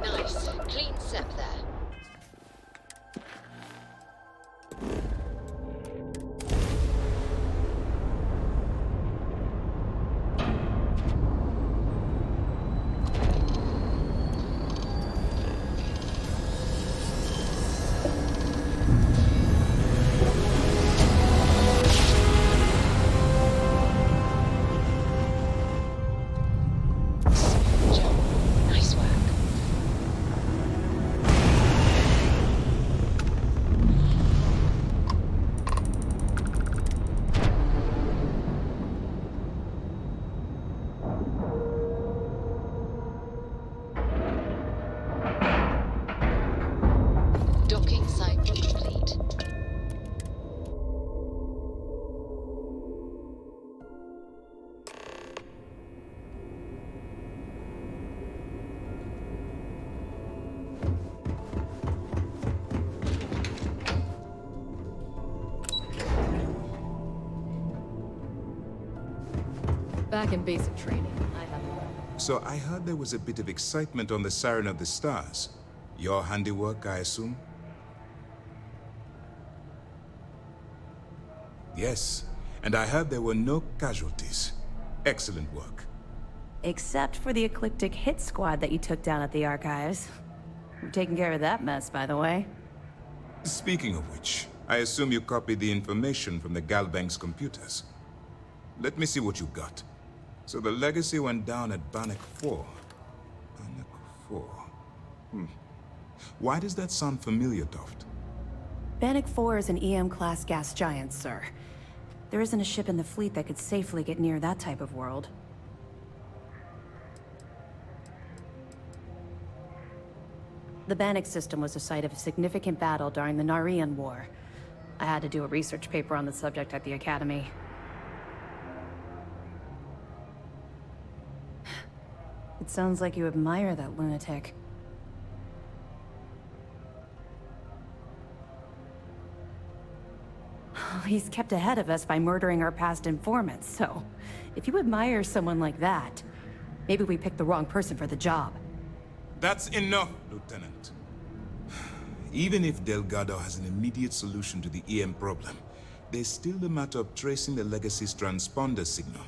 Nice. Clean sep there. Back in basic training, I have So I heard there was a bit of excitement on the Siren of the Stars. Your handiwork, I assume? Yes, and I heard there were no casualties. Excellent work. Except for the eclectic hit squad that you took down at the archives. We're taking care of that mess, by the way. Speaking of which, I assume you copied the information from the Galbank's computers. Let me see what you got. So the legacy went down at Bannock 4. Bannock 4. Why does that sound familiar, Toft? Bannock 4 is an EM-class gas giant, sir. There isn't a ship in the fleet that could safely get near that type of world. The Bannock system was the site of a significant battle during the Narian War. I had to do a research paper on the subject at the Academy. It sounds like you admire that lunatic. He's kept ahead of us by murdering our past informants, so if you admire someone like that, maybe we picked the wrong person for the job. That's enough, Lieutenant. Even if Delgado has an immediate solution to the EM problem, there's still the matter of tracing the Legacy's transponder signal.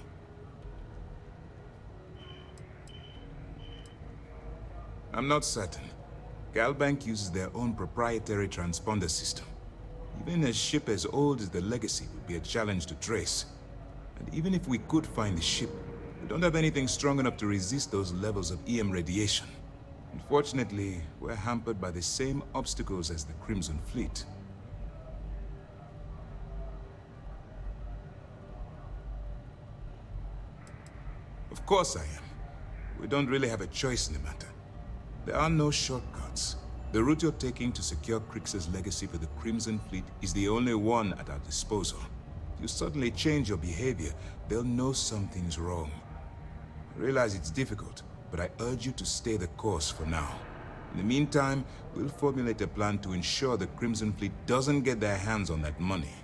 I'm not certain. Galbank uses their own proprietary transponder system. Even a ship as old as the Legacy would be a challenge to trace. And even if we could find the ship, we don't have anything strong enough to resist those levels of EM radiation. Unfortunately, we're hampered by the same obstacles as the Crimson Fleet. Of course I am. We don't really have a choice in the matter. There are no shortcuts. The route you're taking to secure Crix's legacy for the Crimson Fleet is the only one at our disposal. If you suddenly change your behavior, they'll know something's wrong. I realize it's difficult, but I urge you to stay the course for now. In the meantime, we'll formulate a plan to ensure the Crimson Fleet doesn't get their hands on that money.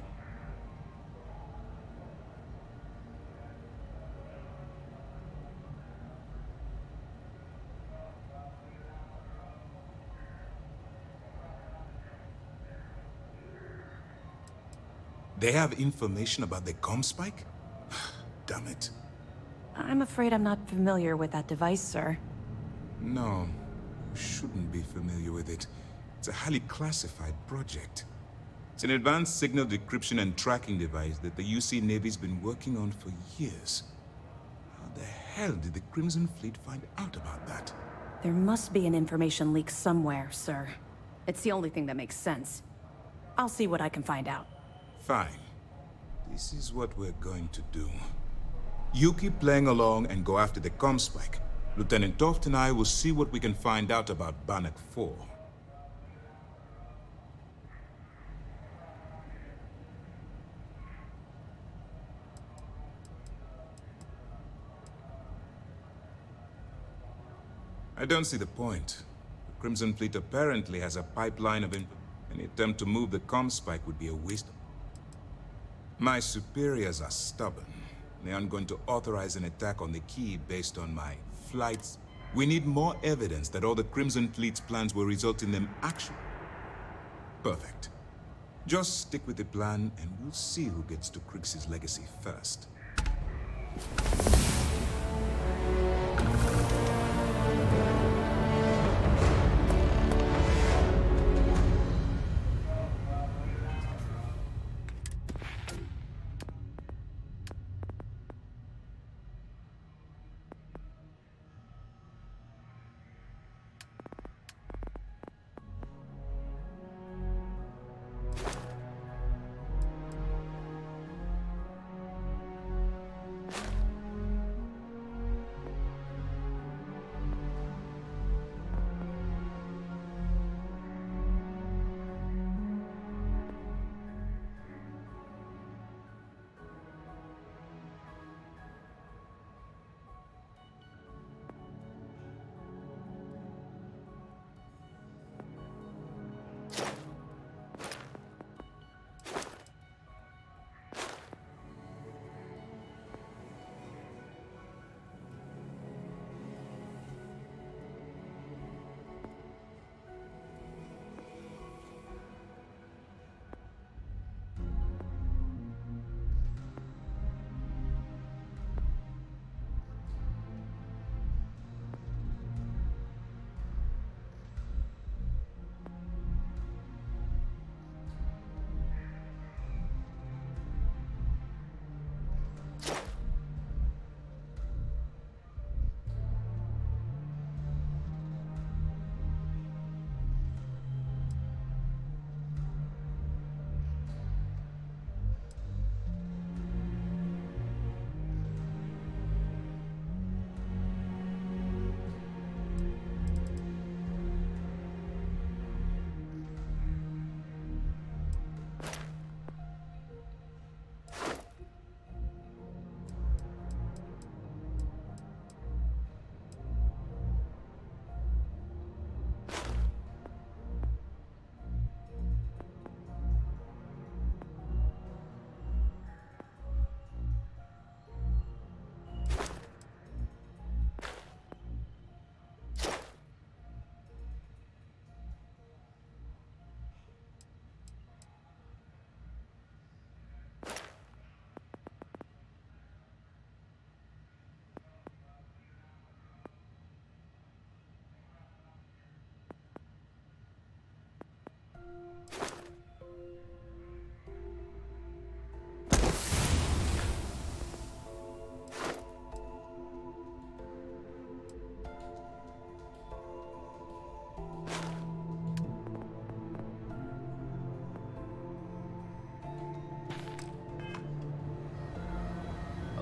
They have information about the comm spike? Damn it. I'm afraid I'm not familiar with that device, sir. No, you shouldn't be familiar with it. It's a highly classified project. It's an advanced signal decryption and tracking device that the UC Navy's been working on for years. How the hell did the Crimson Fleet find out about that? There must be an information leak somewhere, sir. It's the only thing that makes sense. I'll see what I can find out. Fine. This is what we're going to do. You keep playing along and go after the comm spike. Lieutenant Toft and I will see what we can find out about Bannock 4. I don't see the point. The Crimson Fleet apparently has a pipeline of info. Any attempt to move the comm spike would be a waste. My superiors are stubborn. They aren't going to authorize an attack on the key based on my flights. We need more evidence that all the Crimson Fleet's plans will result in them actually. Perfect. Just stick with the plan and we'll see who gets to Crix's legacy first.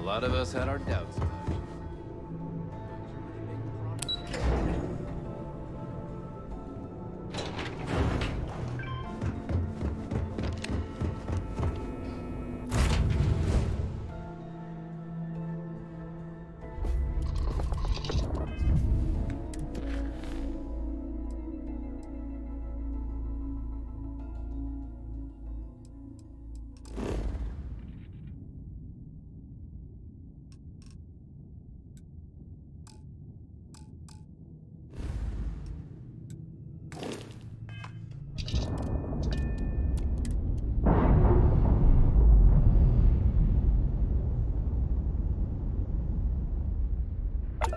lot of us had our doubts about it.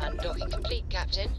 Undocking complete, Captain.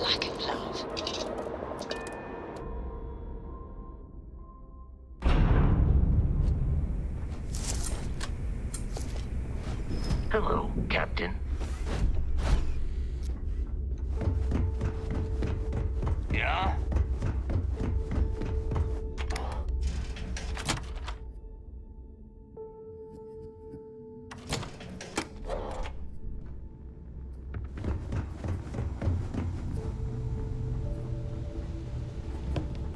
Lack of love. Hello, Captain. Yeah?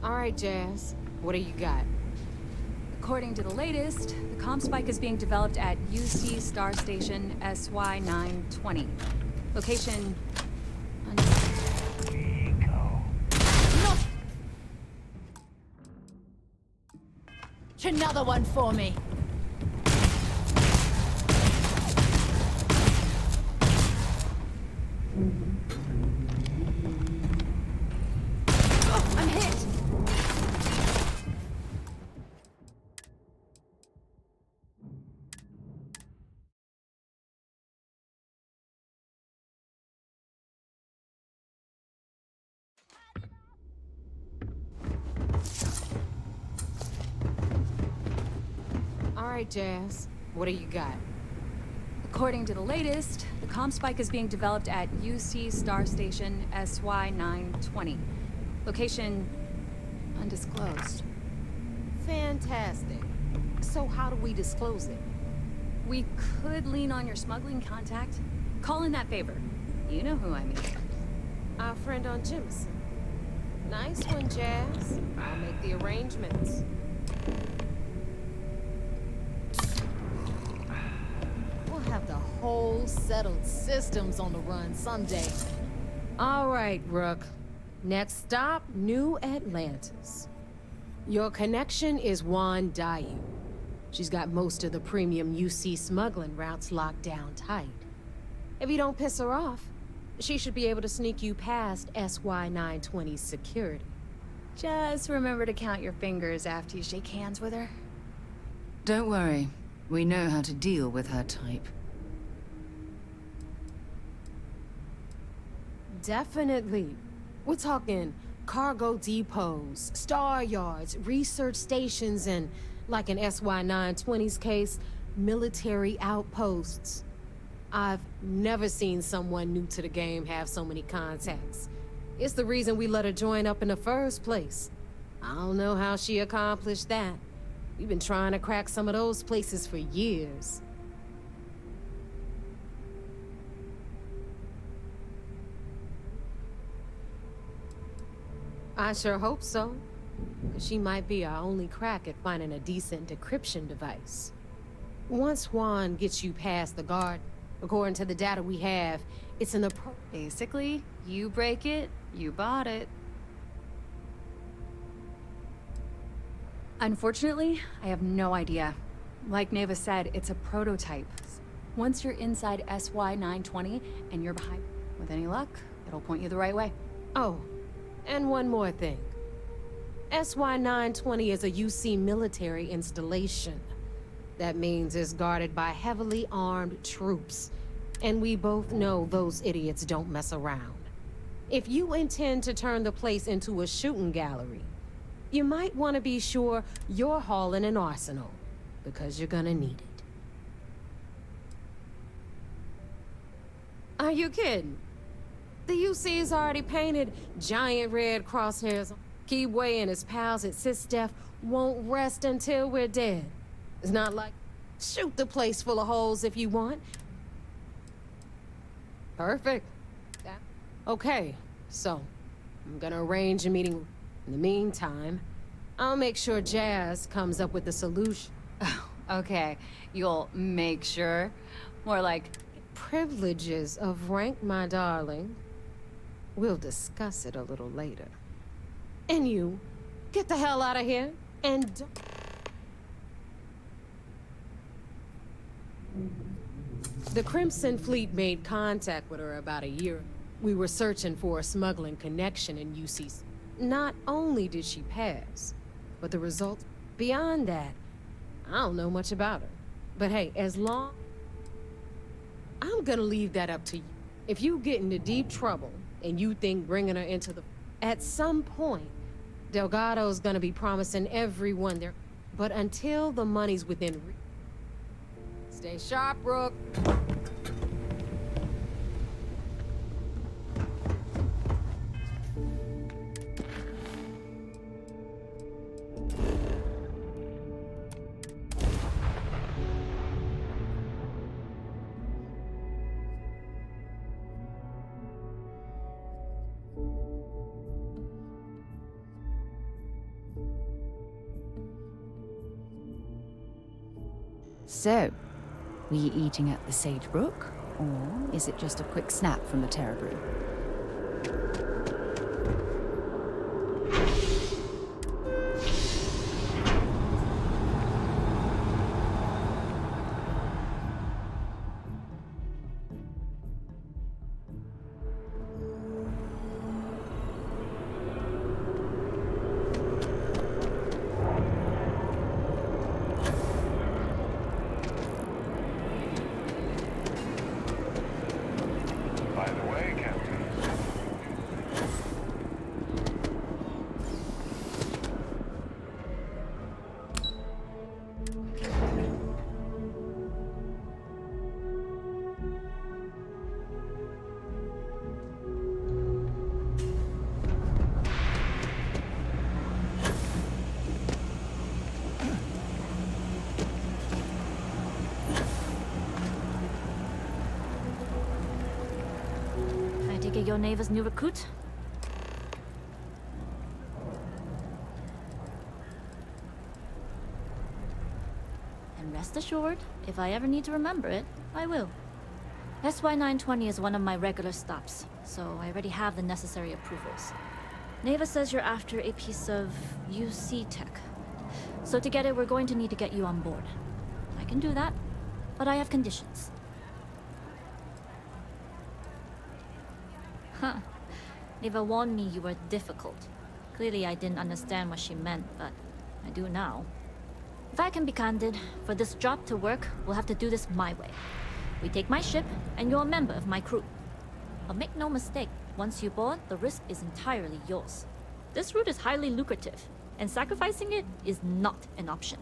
All right, Jazz. What do you got? According to the latest, the comm spike is being developed at UC Star Station SY-920. Location... Another one for me. Oh, I'm hit. All right, Jazz. What do you got? According to the latest, the comm spike is being developed at UC Star Station SY-920. Location... undisclosed. Fantastic. So how do we disclose it? We could lean on your smuggling contact. Call in that favor. You know who I mean. Our friend on Jimson. Nice one, Jazz. I'll make the arrangements. We'll have the whole settled systems on the run someday. All right, Rook. Next stop, New Atlantis. Your connection is Juan Dayu. She's got most of the premium UC smuggling routes locked down tight. If you don't piss her off, she should be able to sneak you past SY-920's security. Just remember to count your fingers after you shake hands with her. Don't worry. We know how to deal with her type. Definitely. We're talking cargo depots, star yards, research stations, and, like in SY-920's case, military outposts. I've never seen someone new to the game have so many contacts. It's the reason we let her join up in the first place. I don't know how she accomplished that. We've been trying to crack some of those places for years. I sure hope so. 'Cause she might be our only crack at finding a decent decryption device. Once Juan gets you past the guard, according to the data we have, it's in the Basically, you break it, you bought it. Unfortunately, I have no idea. Like Neva said, it's a prototype. Once you're inside SY-920 and you're behind, with any luck, it'll point you the right way. Oh, and one more thing. SY-920 is a UC military installation. That means it's guarded by heavily armed troops. And we both know those idiots don't mess around. If you intend to turn the place into a shooting gallery, you might want to be sure you're hauling an arsenal, because you're gonna need it. Are you kidding? The UC's already painted giant red crosshairs. Keyway and his pals at SysDef won't rest until we're dead. It's not like, shoot the place full of holes if you want. Perfect. Okay, so I'm gonna arrange a meeting. In the meantime, I'll make sure Jazz comes up with a solution. Okay, you'll make sure? More like... Privileges of rank, my darling. We'll discuss it a little later. And you, get the hell out of here, and don't... The Crimson Fleet made contact with her about a year. We were searching for a smuggling connection in UC's. Not only did she pass, but the result... Beyond that, I don't know much about her. But hey, as long... I'm gonna leave that up to you. If you get into deep trouble, and you think bringing her into the... At some point, Delgado's gonna be promising everyone there. But until the money's within reach... Stay sharp, Rook. So, were you eating at the Sage Brook, or is it just a quick snap from the Terror Brew? By the way, Captain. I take it you're Neva's new recruit? And rest assured, if I ever need to remember it, I will. SY-920 is one of my regular stops, so I already have the necessary approvals. Neva says you're after a piece of UC tech. So to get it, we're going to need to get you on board. I can do that, but I have conditions. Huh. Neva warned me you were difficult. Clearly I didn't understand what she meant, but I do now. If I can be candid, for this job to work, we'll have to do this my way. We take my ship, and you're a member of my crew. But make no mistake, Once you board, the risk is entirely yours. This route is highly lucrative, and sacrificing it is not an option.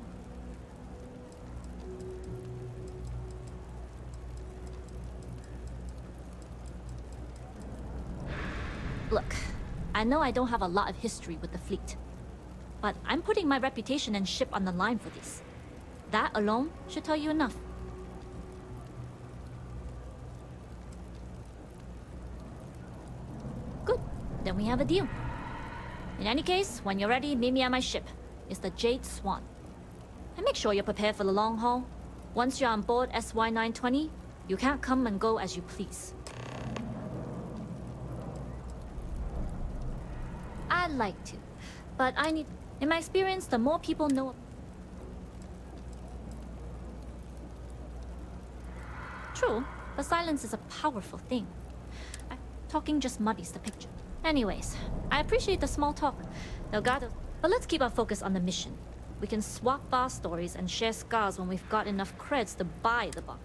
Look, I know I don't have a lot of history with the fleet, but I'm putting my reputation and ship on the line for this. That alone should tell you enough. Good, then we have a deal. In any case, when you're ready, meet me at my ship. It's the Jade Swan. And make sure you're prepared for the long haul. Once you're on board SY-920, you can't come and go as you please. I'd like to, but I need... In my experience, the more people know... True, but silence is a powerful thing. Talking just muddies the picture. Anyways, I appreciate the small talk. Delgado. But let's keep our focus on the mission. We can swap bar stories and share scars when we've got enough creds to buy the bar.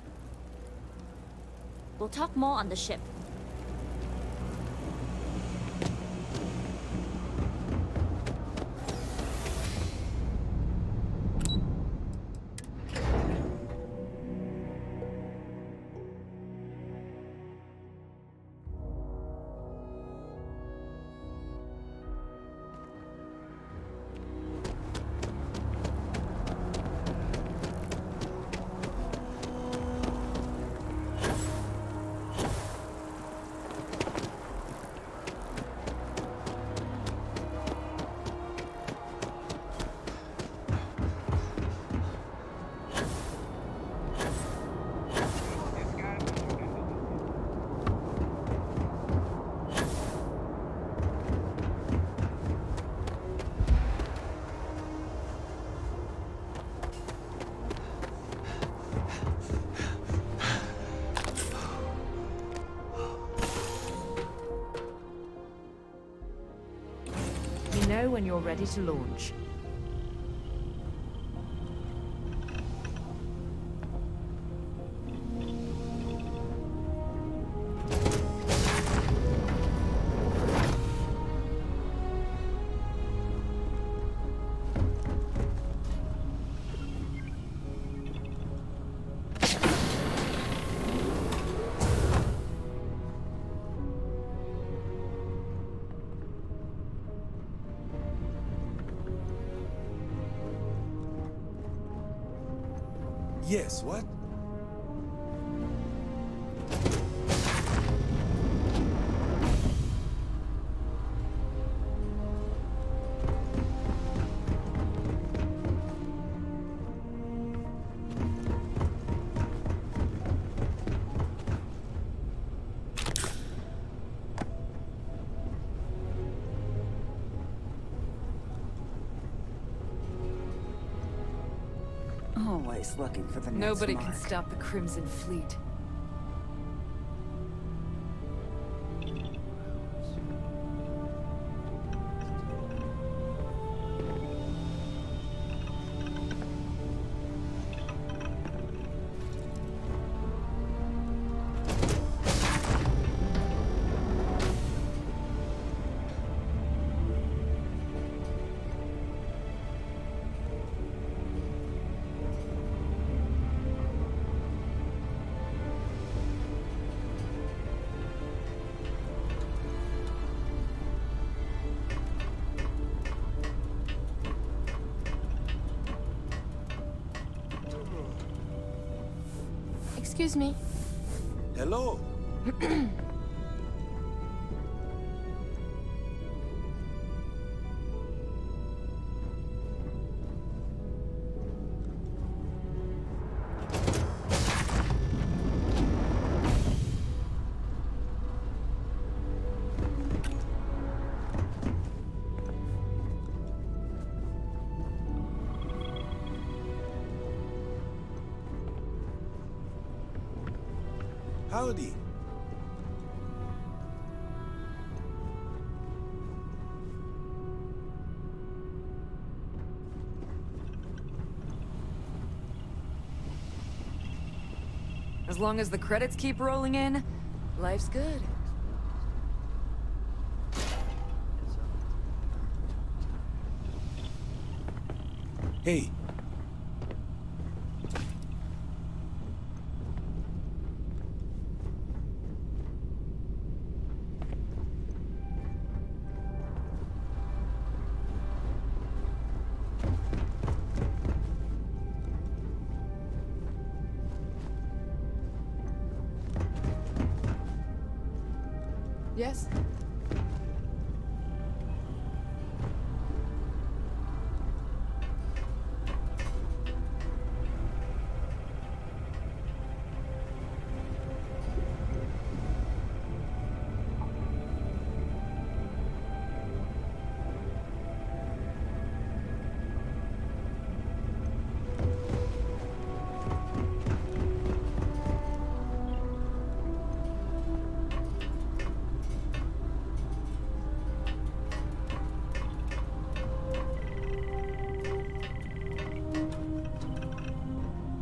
We'll talk more on the ship. Know when you're ready to launch. Yes, what? Always looking for the next Nobody mark. can stop the Crimson Fleet. Excuse me. Hello. Howdy. As long as the credits keep rolling in, life's good. Hey. Yes?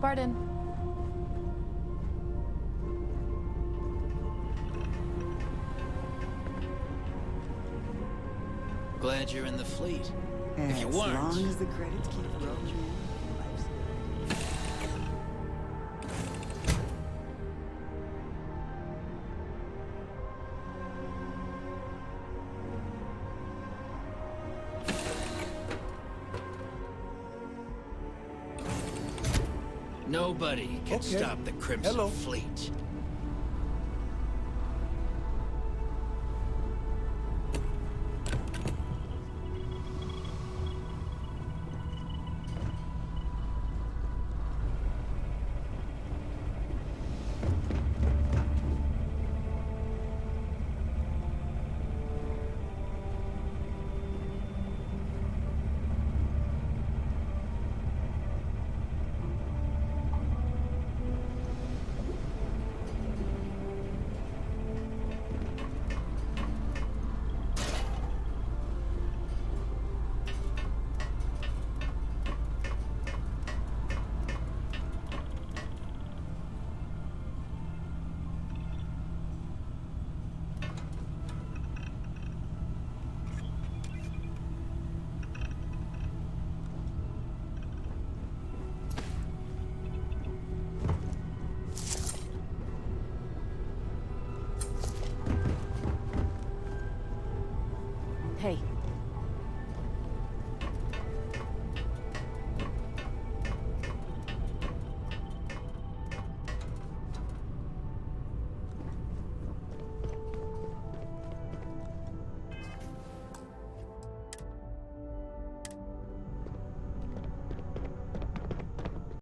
Pardon. Glad you're in the fleet. If you As weren't... long as the credits keep rolling, life's good. Nobody can Okay. stop the Crimson Hello. Fleet. Hey,